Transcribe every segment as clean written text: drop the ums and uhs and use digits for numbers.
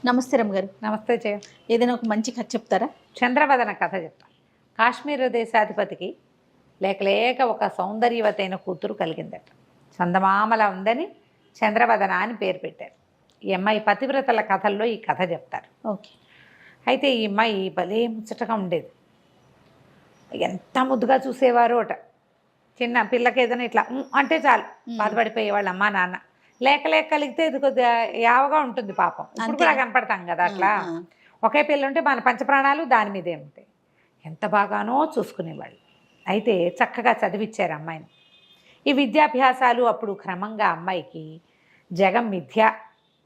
నమస్తే రమ్మగారు. నమస్తే జయ. ఏదైనా ఒక మంచి కథ చెప్తారా? చంద్రవదన కథ చెప్తాను. కాశ్మీర దేశాధిపతికి లేక లేక ఒక సౌందర్యవతైన కూతురు కలిగిందట. చందమామల ఉందని చంద్రవదన అని పేరు పెట్టారు. ఈ అమ్మాయి పతివ్రతల కథల్లో ఈ కథ చెప్తారు. ఓకే. అయితే ఈ అమ్మాయి భలే ముచ్చటగా ఉండేది. ఎంత ముద్దుగా చూసేవారు అట. చిన్న పిల్లకి ఏదైనా ఇట్లా అంటే చాలు బాధపడిపోయేవాళ్ళు అమ్మా నాన్న. లేక లేక కలిగితే ఇది కొద్దిగా యావగా ఉంటుంది పాపం. ఇప్పుడు కూడా కనపడతాం కదా అట్లా. ఒకే పిల్ల ఉంటే మన పంచప్రాణాలు దాని మీదే ఉంటాయి. ఎంత బాగానో చూసుకునేవాళ్ళు. అయితే చక్కగా చదివిచ్చారు అమ్మాయిని. ఈ విద్యాభ్యాసాలు అప్పుడు క్రమంగా అమ్మాయికి జగం మిథ్య,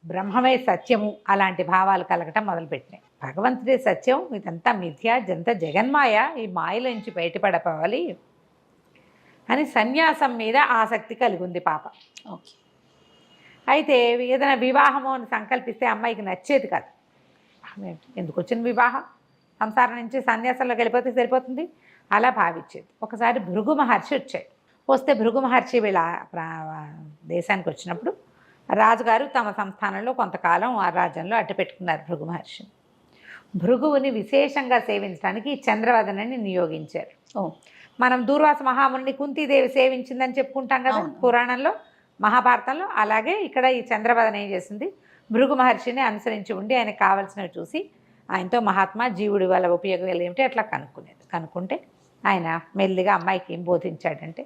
బ్రహ్మమే సత్యము అలాంటి భావాలు కలగటం మొదలుపెట్టినాయి. భగవంతుడే సత్యం, ఇదంతా మిథ్య, ఇదంతా జగన్మాయ, ఈ మాయలోంచి బయటపడపోవాలి అని సన్యాసం మీద ఆసక్తి కలిగి ఉంది పాప. ఓకే. అయితే ఏదైనా వివాహము అని సంకల్పిస్తే అమ్మాయికి నచ్చేది కాదు. ఎందుకు వచ్చిన వివాహం, సంసారం నుంచి సన్యాసంలోకి వెళ్ళిపోతే సరిపోతుంది అలా భావించేది. ఒకసారి భృగు మహర్షి వచ్చాడు. వస్తే భృగు మహర్షి వీళ్ళ దేశానికి వచ్చినప్పుడు రాజుగారు తమ సంస్థానంలో కొంతకాలం ఆ రాజ్యంలో అట్టు పెట్టుకున్నారు భృగు మహర్షిని. భృగువుని విశేషంగా సేవించడానికి చంద్రవదనని నియోగించారు. మనం దూర్వాస మహాముని కుంతీదేవి సేవించిందని చెప్పుకుంటాం కదా పురాణంలో, మహాభారతంలో. అలాగే ఇక్కడ ఈ చంద్రవదన ఏం చేసింది, భృగు మహర్షిని అనుసరించి ఉండి ఆయనకు కావాల్సినవి చూసి ఆయనతో మహాత్మా జీవుడి వల్ల ఉపయోగాలు ఏమిటి అట్లా కనుక్కుంటే ఆయన మెల్లిగా అమ్మాయికి ఏం బోధించాడంటే,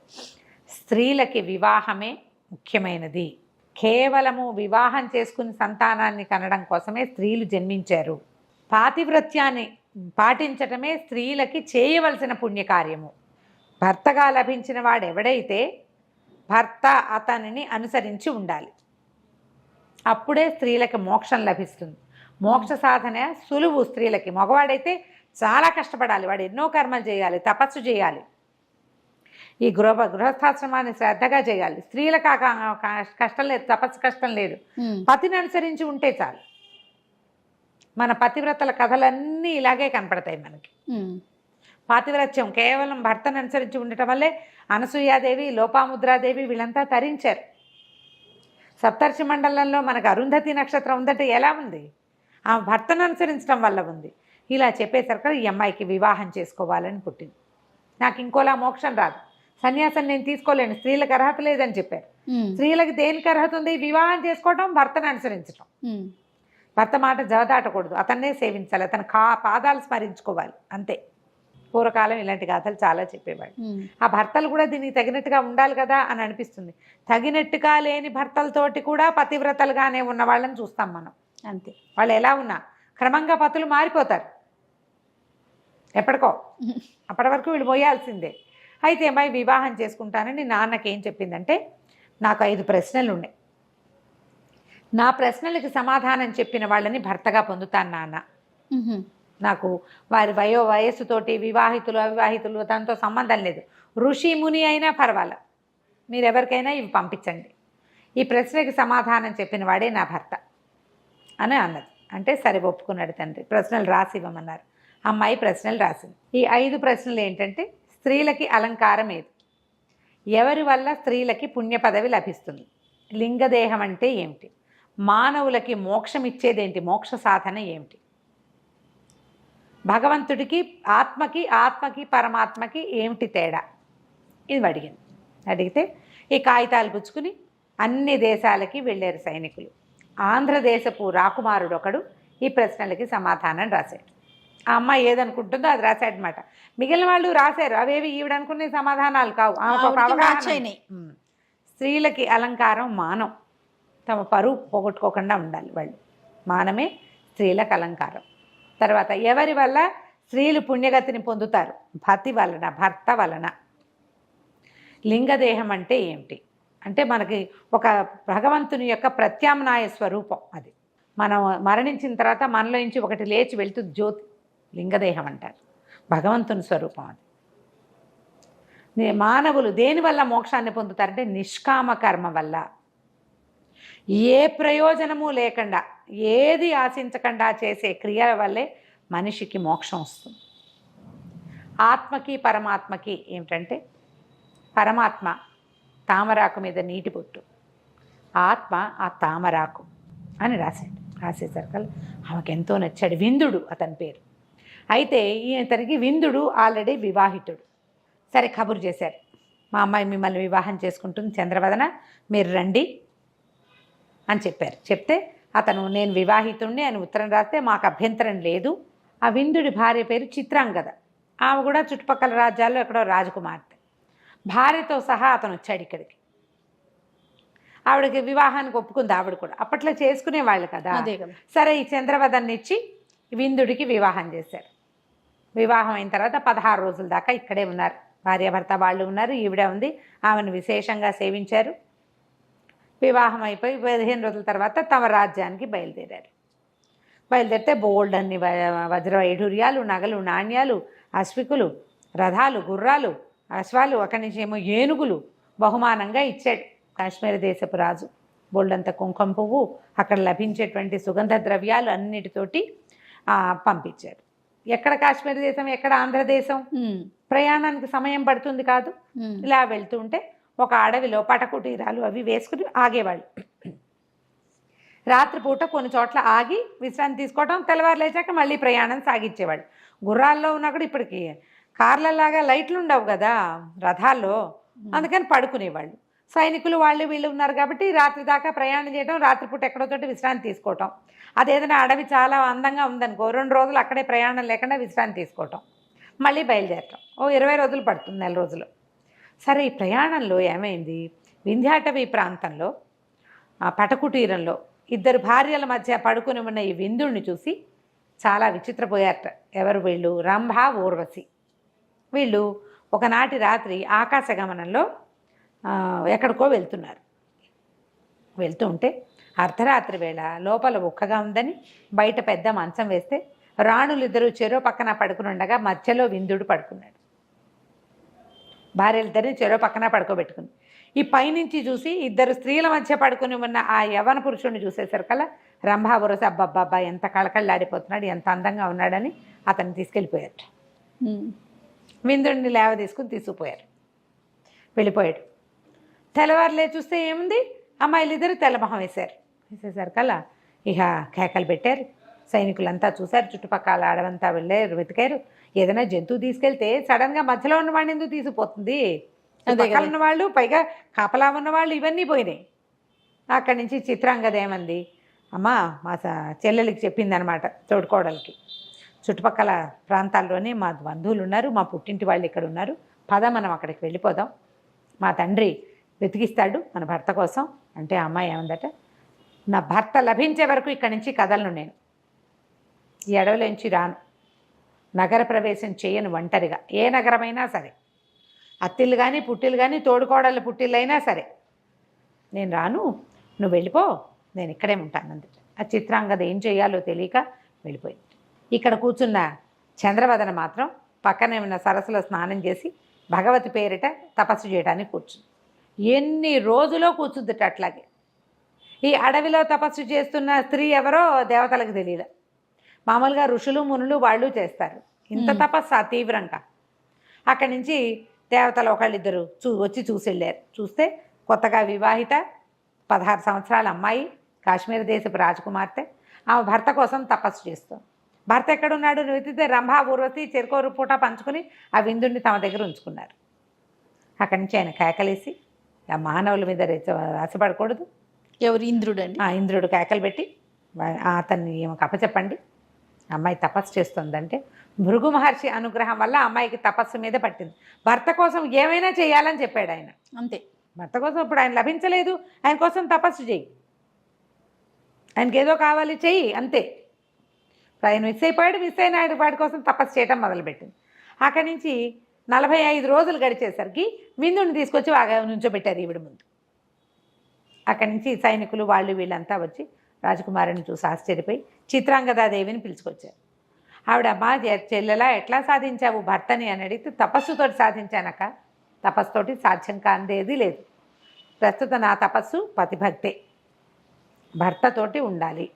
స్త్రీలకి వివాహమే ముఖ్యమైనది. కేవలము వివాహం చేసుకుని సంతానాన్ని కనడం కోసమే స్త్రీలు జన్మించారు. పాతివ్రత్యాన్ని పాటించటమే స్త్రీలకి చేయవలసిన పుణ్యకార్యము. భర్తగా లభించిన వాడు ఎవడైతే భర్త అతనిని అనుసరించి ఉండాలి. అప్పుడే స్త్రీలకి మోక్షం లభిస్తుంది. మోక్ష సాధన సులువు స్త్రీలకి. మగవాడైతే చాలా కష్టపడాలి, వాడు ఎన్నో కర్మలు చేయాలి, తపస్సు చేయాలి, ఈ గృహస్థాశ్రమాన్ని శ్రద్ధగా చేయాలి. స్త్రీలకు కష్టం లేదు, తపస్సు కష్టం లేదు. పతిని అనుసరించి ఉంటే చాలు. మన పతివ్రతల కథలన్నీ ఇలాగే కనపడతాయి మనకి. పాతివ్రత్యం కేవలం భర్తను అనుసరించి ఉండటం వల్లే అనసూయాదేవి, లోపాముద్రాదేవి వీళ్ళంతా తరించారు. సప్తర్షి మండలంలో మనకు అరుంధతి నక్షత్రం ఉందంటే ఎలా ఉంది? ఆ భర్తను అనుసరించడం వల్ల ఉంది. ఇలా చెప్పేసరికి ఈ అమ్మాయికి వివాహం చేసుకోవాలని పుట్టింది. నాకు ఇంకోలా మోక్షం రాదు, సన్యాసం నేను తీసుకోలేను, స్త్రీలకు అర్హత లేదని చెప్పారు. స్త్రీలకు దేనికి అర్హత ఉంది? వివాహం చేసుకోవటం, భర్తను అనుసరించడం. భర్త మాట జవదాటకూడదు, అతన్నే సేవించాలి, అతను పాదాలు స్మరించుకోవాలి, అంతే. పూర్వకాలం ఇలాంటి గాథలు చాలా చెప్పేవాళ్ళు. ఆ భర్తలు కూడా దీనికి తగినట్టుగా ఉండాలి కదా అని అనిపిస్తుంది. తగినట్టుగా లేని భర్తలతోటి కూడా పతివ్రతలుగానే ఉన్న వాళ్ళని చూస్తాం మనం. అంతే. వాళ్ళు ఎలా ఉన్నా క్రమంగా పతులు మారిపోతారు ఎప్పటికో. అప్పటి వరకు వీళ్ళు పోయాల్సిందే. అయితే అమ్మాయి వివాహం చేసుకుంటానని నాన్నకి ఏం చెప్పిందంటే, నాకు 5 ప్రశ్నలు ఉన్నాయి, నా ప్రశ్నలకి సమాధానం చెప్పిన వాళ్ళని భర్తగా పొందుతాను నాన్న. నాకు వారి వయస్సుతోటి వివాహితులు అవివాహితులు దాంతో సంబంధం లేదు, ఋషి ముని అయినా పర్వాలే, మీరు ఎవరికైనా ఇవి పంపించండి, ఈ ప్రశ్నకి సమాధానం చెప్పిన వాడే నా భర్త అని అన్నది. అంటే సరే ఒప్పుకున్నాడు తండ్రి. ప్రశ్నలు రాసి ఇవ్వమన్నారు. అమ్మాయి ప్రశ్నలు రాసింది. ఈ 5 ప్రశ్నలు ఏంటంటే, స్త్రీలకి అలంకారం ఏది, ఎవరి వల్ల స్త్రీలకి పుణ్య పదవి లభిస్తుంది, లింగదేహం అంటే ఏమిటి, మానవులకి మోక్షం ఇచ్చేదేంటి, మోక్ష సాధన ఏమిటి, భగవంతుడికి ఆత్మకి పరమాత్మకి ఏమిటి తేడా, ఇది అడిగింది. అడిగితే ఈ కాగితాలు పుచ్చుకుని అన్ని దేశాలకి వెళ్ళారు సైనికులు. ఆంధ్రదేశపు రాకుమారుడు ఒకడు ఈ ప్రశ్నలకి సమాధానం రాశాడు. ఆ అమ్మాయి ఏదనుకుంటుందో అది రాశాడనమాట. మిగిలిన వాళ్ళు రాశారు, అవేవి ఈవిడనుకునే సమాధానాలు కావు. స్త్రీలకి అలంకారం మానం, తమ పరువు పోగొట్టుకోకుండా ఉండాలి వాళ్ళు, మానమే స్త్రీలకు అలంకారం. తర్వాత ఎవరి వల్ల స్త్రీలు పుణ్యగతిని పొందుతారు, పతి వలన, భర్త వలన. లింగదేహం అంటే ఏమిటి అంటే, మనకి ఒక భగవంతుని యొక్క ప్రత్యామ్నాయ స్వరూపం అది. మనం మరణించిన తర్వాత మనలో నుంచి ఒకటి లేచి వెళ్తుంది, జ్యోతి, లింగదేహం అంటారు, భగవంతుని స్వరూపం అది. మానవులు దేనివల్ల మోక్షాన్ని పొందుతారంటే, నిష్కామ కర్మ వల్ల. ఏ ప్రయోజనము లేకుండా, ఏది ఆశించకుండా చేసే క్రియల వల్లే మనిషికి మోక్షం వస్తుంది. ఆత్మకి పరమాత్మకి ఏమిటంటే, పరమాత్మ తామరాకు మీద నీటి బొట్టు, ఆత్మ ఆ తామరాకు అని రాశాడు. రాసేసరికి ఆమెకు ఎంతో నచ్చాడు. విందుడు అతని పేరు. అయితే ఇతనికి విందుడు ఆల్రెడీ వివాహితుడు. సరే కబురు చేశారు, మా అమ్మాయి మిమ్మల్ని వివాహం చేసుకుంటుంది చంద్రవదన, మీరు రండి అని చెప్పారు. చెప్తే అతను నేను వివాహితుడిని అని ఉత్తరం రాస్తే మాకు అభ్యంతరం లేదు. ఆ విందుడి భార్య పేరు చిత్రాంగద. ఆమె కూడా చుట్టుపక్కల రాజ్యాల్లో ఎక్కడో రాజకుమార్తె. భార్యతో సహా అతను వచ్చాడు ఇక్కడికి. ఆవిడకి వివాహానికి ఒప్పుకుంది. ఆవిడ కూడా అప్పట్లో చేసుకునేవాళ్ళు కదా. సరే ఈ చంద్రవదన్ని ఇచ్చి విందుడికి వివాహం చేశారు. వివాహం అయిన తర్వాత 16 రోజుల దాకా ఇక్కడే ఉన్నారు. భార్యాభర్త వాళ్ళు ఉన్నారు, ఈవిడ ఉంది. ఆమెను విశేషంగా సేవించారు. వివాహం అయిపోయి 15 రోజుల తర్వాత తమ రాజ్యానికి బయలుదేరారు. బయలుదేరితే బోల్డ్ అన్ని వజ్ర వైఢూర్యాలు, నగలు, నాణ్యాలు, అశ్వికులు, రథాలు, గుర్రాలు, అశ్వాలు, అక్కడి నుంచి ఏమో ఏనుగులు బహుమానంగా ఇచ్చాడు కాశ్మీర దేశపు రాజు. బోల్డంత కుంకుమ పువ్వు, అక్కడ లభించేటువంటి సుగంధ ద్రవ్యాలు అన్నిటితోటి పంపించారు. ఎక్కడ కాశ్మీర దేశం, ఎక్కడ ఆంధ్రదేశం, ప్రయాణానికి సమయం పడుతుంది కాదు. ఇలా వెళ్తూ ఉంటే ఒక అడవిలో పటకుటీరాలు అవి వేసుకుని ఆగేవాళ్ళు. రాత్రిపూట కొన్ని చోట్ల ఆగి విశ్రాంతి తీసుకోవడం, తెల్లవారు లేచాక మళ్ళీ ప్రయాణం సాగించేవాళ్ళు. గుర్రాల్లో ఉన్నా కూడా ఇప్పటికి కార్లలాగా లైట్లు ఉండవు కదా రథాల్లో, అందుకని పడుకునేవాళ్ళు. సైనికులు వాళ్ళు వీళ్ళు ఉన్నారు కాబట్టి రాత్రి దాకా ప్రయాణం చేయడం, రాత్రిపూట ఎక్కడో చోట విశ్రాంతి తీసుకోవటం. అదేదైనా అడవి చాలా అందంగా ఉందనుకో 2 రోజులు అక్కడే ప్రయాణం లేకుండా విశ్రాంతి తీసుకోవటం, మళ్ళీ బయలుదేరటం. 20 రోజులు పడుతుంది, 1 నెల రోజులు. సరే ఈ ప్రయాణంలో ఏమైంది, వింధ్యాటవీ ప్రాంతంలో ఆ పటకుటీరంలో 2 భార్యల మధ్య పడుకుని ఉన్న ఈ విందుడిని చూసి చాలా విచిత్రపోయారట. ఎవరు వీళ్ళు? రంభ, ఊర్వశి. వీళ్ళు ఒకనాటి రాత్రి ఆకాశగమనంలో ఎక్కడికో వెళ్తున్నారు. వెళ్తూ ఉంటే అర్ధరాత్రి వేళ లోపల ఉక్కగా ఉందని బయట పెద్ద మంచం వేస్తే రాణులు 2 చెరో పక్కన పడుకుని ఉండగా మధ్యలో విందుడు పడుకున్నాడు. భార్యలిద్దరిని చెరో పక్కన పడుకోబెట్టుకుంది. ఈ పైనుంచి చూసి 2 స్త్రీల మధ్య పడుకుని ఉన్న ఆ యవన పురుషుడిని చూసేసరికల్లా రంభా బురస అబ్బబ్బబ్బా ఎంత కళకళలాడిపోతున్నాడు, ఎంత అందంగా ఉన్నాడని అతన్ని తీసుకెళ్ళిపోయారు. విందుడిని లేవ తీసుకుపోయారు. వెళ్ళిపోయాడు. తెల్లవారులే చూస్తే ఏముంది, అమ్మాయిలు 2 తెల్లమొహం వేసేసరికల్లా ఇక కేకలు పెట్టారు. సైనికులంతా చూశారు. చుట్టుపక్కల అడవంతా వెళ్ళారు, వెతికారు. ఏదైనా జంతువు తీసుకెళ్తే సడన్గా మధ్యలో ఉన్నవాడిని ఎందుకు తీసుకుపోతుంది? పక్కన ఉన్నవాళ్ళు, పైగా కాపలా ఉన్నవాళ్ళు, ఇవన్నీ పోయినాయి. అక్కడి నుంచి చిత్రాంగద ఏమంది, అమ్మా మా చెల్లెలికి చెప్పిందనమాట, తోడుకోడలికి, చుట్టుపక్కల ప్రాంతాల్లోనే మా బంధువులు ఉన్నారు, మా పుట్టింటి వాళ్ళు ఇక్కడ ఉన్నారు, పద మనం అక్కడికి వెళ్ళిపోదాం, మా తండ్రి వెతికిస్తాడు మన భర్త కోసం అంటే. అమ్మాయి ఏమందట, నా భర్త లభించే వరకు ఇక్కడి నుంచి కదలను, నేను ఈ అడవిలోంచి రాను, నగర ప్రవేశం చేయను ఒంటరిగా, ఏ నగరమైనా సరే, అత్తిళ్ళు కానీ పుట్టిళ్ళు కానీ తోడుకోడళ్ళ పుట్టిళ్ళైనా సరే నేను రాను, నువ్వు వెళ్ళిపో, నేను ఇక్కడే ఉంటాను అందుకే. ఆ చిత్రాంగద ఏం చేయాలో తెలియక వెళ్ళిపోయింది. ఇక్కడ కూర్చున్న చంద్రవదన మాత్రం పక్కనే ఉన్న సరస్సులో స్నానం చేసి భగవతి పేరిట తపస్సు చేయడానికి కూర్చుంది. ఎన్ని రోజులో కూర్చుందిట అట్లాగే. ఈ అడవిలో తపస్సు చేస్తున్న స్త్రీ ఎవరో దేవతలకు తెలియదు. మామూలుగా ఋషులు మునులు వాళ్ళు చేస్తారు ఇంత తపస్సు తీవ్రంగా. అక్కడి నుంచి దేవతలు ఒకళ్ళిద్దరు వచ్చి చూసి వెళ్ళారు. చూస్తే కొత్తగా వివాహిత 16 సంవత్సరాల అమ్మాయి, కాశ్మీర దేశపు రాజకుమార్తె, ఆమె భర్త కోసం తపస్సు చేస్తుంది. భర్త ఎక్కడున్నాడు వెతికితే రంభా ఊర్వశి చెరుకోరు పూట పంచుకొని ఆ విందుని తమ దగ్గర ఉంచుకున్నారు. అక్కడి నుంచి ఆయన కేకలేసి, ఆ మానవుల మీద ఆశపడకూడదు. ఎవరు? ఇంద్రుడు అండి. ఇంద్రుడు కేకలు పెట్టి అతన్ని ఏమో అప్పచెప్పండి, అమ్మాయి తపస్సు చేస్తుందంటే భృగు మహర్షి అనుగ్రహం వల్ల అమ్మాయికి తపస్సు మీద పట్టింది. భర్త కోసం ఏమైనా చేయాలని చెప్పాడు ఆయన. అంతే. భర్త కోసం ఇప్పుడు ఆయన లభించలేదు, ఆయన కోసం తపస్సు చెయ్యి, ఆయనకి ఏదో కావాలి చెయ్యి, అంతే. ఆయన మిస్ అయిపోయాడు. మిస్ అయిన ఆయన వాడి కోసం తపస్సు చేయటం మొదలుపెట్టింది. అక్కడి నుంచి 45 రోజులు గడిచేసరికి విందుని తీసుకొచ్చి నుంచోబెట్టారు ఈవిడ ముందు. అక్కడి నుంచి సైనికులు వాళ్ళు వీళ్ళంతా వచ్చి రాజకుమారిని చూసి ఆశ్చర్యపోయి చిత్రాంగదాదేవిని పిలుచుకొచ్చారు. ఆవిడ, అమ్మా చెల్లెలా ఎట్లా సాధించావు భర్తని అని అడిగితే, తపస్సుతోటి సాధించానక, తపస్సుతోటి సాధ్యం కాందేది లేదు. ప్రస్తుతం నా తపస్సు పతిభక్తే, భర్తతోటి ఉండాలి.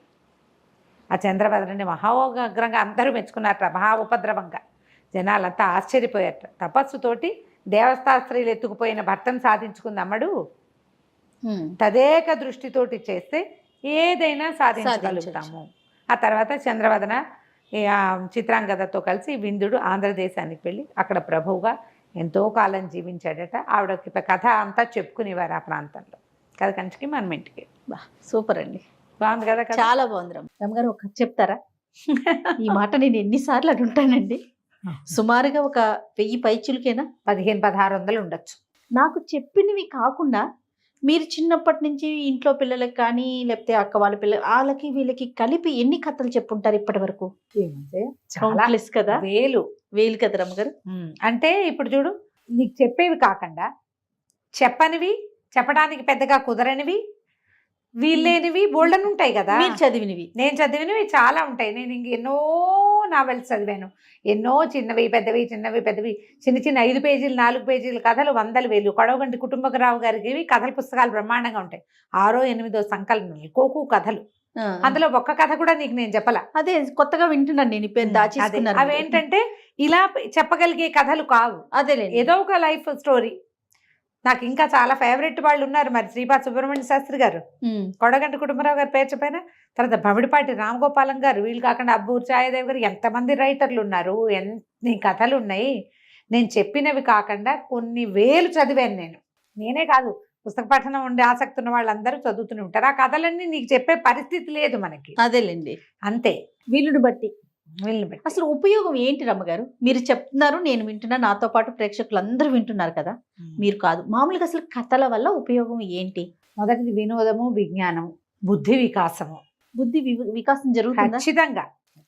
ఆ చంద్రవదనని మహోగ్రంగా అందరూ మెచ్చుకున్నారట, మహా ఉపద్రవంగా. జనాలంతా ఆశ్చర్యపోయారట. తపస్సుతోటి దేవస్థాస్త్రీలు ఎత్తుకుపోయిన భర్తను సాధించుకుంది అమ్మడు. తదేక దృష్టితోటి చేస్తే ఏదైనా సాధించగలుగుతాము. ఆ తర్వాత చంద్రవదన చిత్రాంగదతో కలిసి విందుడు ఆంధ్రదేశానికి వెళ్ళి అక్కడ ప్రభువుగా ఎంతో కాలం జీవించాడట. ఆవిడకి కథ అంతా చెప్పుకునేవారు ఆ ప్రాంతంలో. కథ కంచికి మనం ఇంటికి. బా సూపర్ అండి, బాగుంది కదా కథ? చాలా బాగుంది. రమ్మగారు ఒక కథ చెప్తారా? ఈ మాట నేను ఎన్నిసార్లు అంటుంటానండి. సుమారుగా ఒక 1000 పైచులకేనా, 1500-1600 ఉండొచ్చు. నాకు చెప్పినవి కాకుండా మీరు చిన్నప్పటి నుంచి ఇంట్లో పిల్లలకి కానీ లేకపోతే అక్క వాళ్ళ పిల్లలు వాళ్ళకి వీళ్ళకి కలిపి ఎన్ని కథలు చెప్పుంటారు ఇప్పటి వరకు? చాలా Countless కదా, వేలు కదా రమ్మగారు. అంటే ఇప్పుడు చూడు, నీకు చెప్పేవి కాకుండా చెప్పనివి, చెప్పడానికి పెద్దగా కుదరనివి, వీళ్ళేనివి బోల్డన్ ఉంటాయి కదా. మీరు చదివినవి, నేను చదివినవి చాలా ఉంటాయి. నేను ఇంక ఎన్నో నావెల్స్ చదివాను, ఎన్నో చిన్నవి పెద్దవి, చిన్నవి పెద్దవి, చిన్న చిన్న 5 పేజీలు 4 పేజీల కథలు 100,000. కొడవగంటి కుటుంబరావు గారికి కథల పుస్తకాలు బ్రహ్మాండంగా ఉంటాయి. 6వ 8వ సంకలనాలు కోకు కథలు. అందులో ఒక్క కథ కూడా నీకు నేను చెప్పలా. అదే కొత్తగా వింటున్నాను నేను, పేరు దాచేసుకున్నాను. అవేంటంటే ఇలా చెప్పగలిగే కథలు కావు, అదే ఏదో ఒక లైఫ్ స్టోరీ. నాకు ఇంకా చాలా ఫేవరెట్ వాళ్ళు ఉన్నారు. మరి శ్రీపాద సుబ్రహ్మణ్య శాస్త్రి గారు, కొడగంటి కుటుంబరావు గారు పేరు చెప్పైనా, తర్వాత బమిడిపాటి రామగోపాలం గారు, వీళ్ళు కాకుండా అబ్బూరు ఛాయాదేవి గారు, ఎంతమంది రైటర్లు ఉన్నారు, ఎన్ని కథలు ఉన్నాయి. నేను చెప్పినవి కాకుండా కొన్ని వేలు చదివాను నేను. నేనే కాదు, పుస్తక పఠనం ఉండే ఆసక్తి ఉన్న వాళ్ళందరూ చదువుతూనే ఉంటారు. ఆ కథలన్నీ నీకు చెప్పే పరిస్థితి లేదు మనకి. అదేలేండి, అంతే, వీళ్ళని బట్టి. అసలు ఉపయోగం ఏంటి రమ్మగారు? మీరు చెప్తున్నారు, నేను వింటున్నా, నాతో పాటు ప్రేక్షకులు అందరూ వింటున్నారు కదా. మీరు కాదు, మామూలుగా అసలు కథల వల్ల ఉపయోగం ఏంటి? మొదటిది వినోదము, విజ్ఞానం, బుద్ధి వికాసము. బుద్ధి వికాసం జరుగుతుంది ఖచ్చితంగా.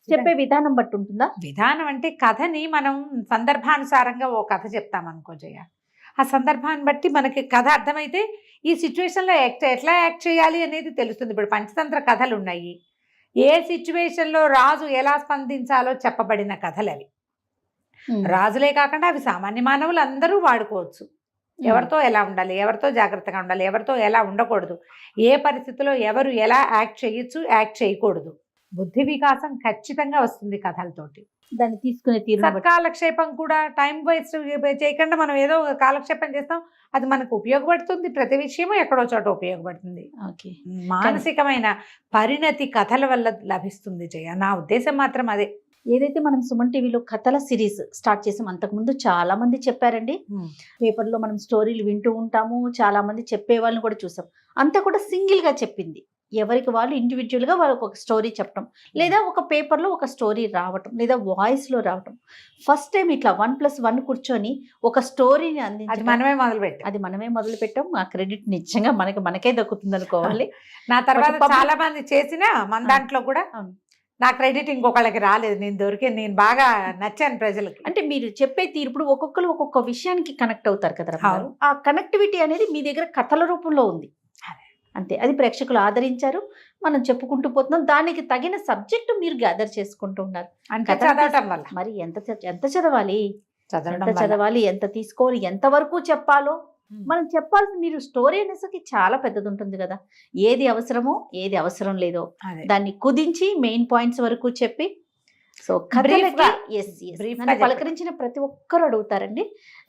చెప్పే విధానం బట్టి ఉంటుందా? విధానం అంటే కథని మనం సందర్భానుసారంగా ఓ కథ చెప్తాం అనుకో జయ, ఆ సందర్భాన్ని బట్టి మనకి కథ అర్థమైతే ఈ సిచ్యువేషన్లో ఎట్లా యాక్ట్ చేయాలి అనేది తెలుస్తుంది. ఇప్పుడు పంచతంత్ర కథలు ఉన్నాయి, ఏ సిచ్యువేషన్లో రాజు ఎలా స్పందించాలో చెప్పబడిన కథలు అవి. రాజులే కాకుండా అవి సామాన్య మానవులు అందరూ వాడుకోవచ్చు. ఎవరితో ఎలా ఉండాలి, ఎవరితో జాగ్రత్తగా ఉండాలి, ఎవరితో ఎలా ఉండకూడదు, ఏ పరిస్థితిలో ఎవరు ఎలా యాక్ట్ చేయొచ్చు, యాక్ట్ చేయకూడదు. బుద్ధి వికాసం ఖచ్చితంగా వస్తుంది కథలతోటి. దాన్ని తీసుకునే తీరు, కాలక్షేపం కూడా టైం వేస్ట్ చేయకుండా మనం ఏదో కాలక్షేపం చేస్తాం, అది మనకు ఉపయోగపడుతుంది. ప్రతి విషయము ఎక్కడో చోట ఉపయోగపడుతుంది. మానసికమైన పరిణతి కథల వల్ల లభిస్తుంది జయ, నా ఉద్దేశం మాత్రం అదే. ఏదైతే మనం సుమన్ టీవీలో కథల సిరీస్ స్టార్ట్ చేసాం, అంతకుముందు చాలా మంది చెప్పారండి. పేపర్లో మనం స్టోరీలు వింటూ ఉంటాము, చాలా మంది చెప్పే వాళ్ళని కూడా చూసాం. అంతా కూడా సింగిల్ గా చెప్పింది, ఎవరికి వాళ్ళు ఇండివిజువల్గా వాళ్ళకి ఒక స్టోరీ చెప్పడం, లేదా ఒక పేపర్లో ఒక స్టోరీ రావటం, లేదా వాయిస్లో రావటం. ఫస్ట్ టైం ఇట్లా 1+1 కూర్చొని ఒక స్టోరీని అందించి మనమే మొదలు పెట్టాం. ఆ క్రెడిట్ నిజంగా మనకే దక్కుతుంది అనుకోవాలి. నా తర్వాత చాలా మంది చేసిన మన దాంట్లో కూడా నా క్రెడిట్ ఇంకొకళ్ళకి రాలేదు. నేను బాగా నచ్చాను ప్రజలకి. అంటే మీరు చెప్పే తీర్పుడు ఒక్కొక్కరు ఒక్కొక్క విషయానికి కనెక్ట్ అవుతారు కదా, ఆ కనెక్టివిటీ అనేది మీ దగ్గర కథల రూపంలో ఉంది అంతే. అది ప్రేక్షకులు ఆదరించారు, మనం చెప్పుకుంటూ పోతున్నాం. దానికి తగిన సబ్జెక్టు మీరు గ్యాదర్ చేసుకుంటూ ఉన్నారు. మరి ఎంత చదవాలి, ఎంత తీసుకోవాలి, ఎంత వరకు చెప్పాలో మనం చెప్పాల్సి. మీరు స్టోరీ అనేసరికి చాలా పెద్దది ఉంటుంది కదా, ఏది అవసరమో ఏది అవసరం లేదో దాన్ని కుదించి మెయిన్ పాయింట్స్ వరకు చెప్పి. సో పలకరించిన ప్రతి ఒక్కరు అడుగుతారండి,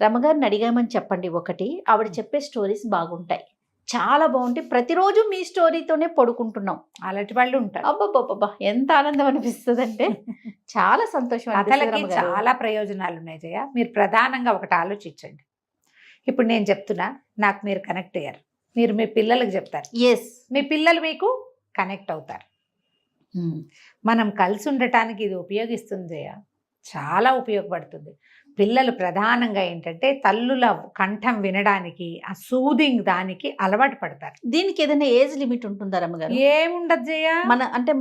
రమగారిని అడిగామని చెప్పండి ఒకటి, ఆవిడ చెప్పే స్టోరీస్ బాగుంటాయి, చాలా బాగుంటాయి, ప్రతిరోజు మీ స్టోరీతోనే పడుకుంటున్నాం, అలాంటి వాళ్ళు ఉంటారు. అబ్బబ్బబ్బా, ఎంత ఆనందం అనిపిస్తుంది అంటే చాలా సంతోషం. కథలకి చాలా ప్రయోజనాలు ఉన్నాయి జయ. మీరు ప్రధానంగా ఒకటి ఆలోచించండి. ఇప్పుడు నేను చెప్తున్నా, నాకు మీరు కనెక్ట్ అయ్యారు, మీరు మీ పిల్లలకు చెప్తారు, మీ పిల్లలు మీకు కనెక్ట్ అవుతారు. మనం కలిసి ఉండటానికి ఇది ఉపయోగిస్తుంది జయ, చాలా ఉపయోగపడుతుంది. పిల్లలు ప్రధానంగా ఏంటంటే తల్లుల కంఠం వినడానికి, ఆ సూదింగ్ దానికి అలవాటు పడతారు. దీనికి ఏదైనా ఏజ్ లిమిట్ ఉంటుందా రమ్మగారు? ఏముండదు జయ,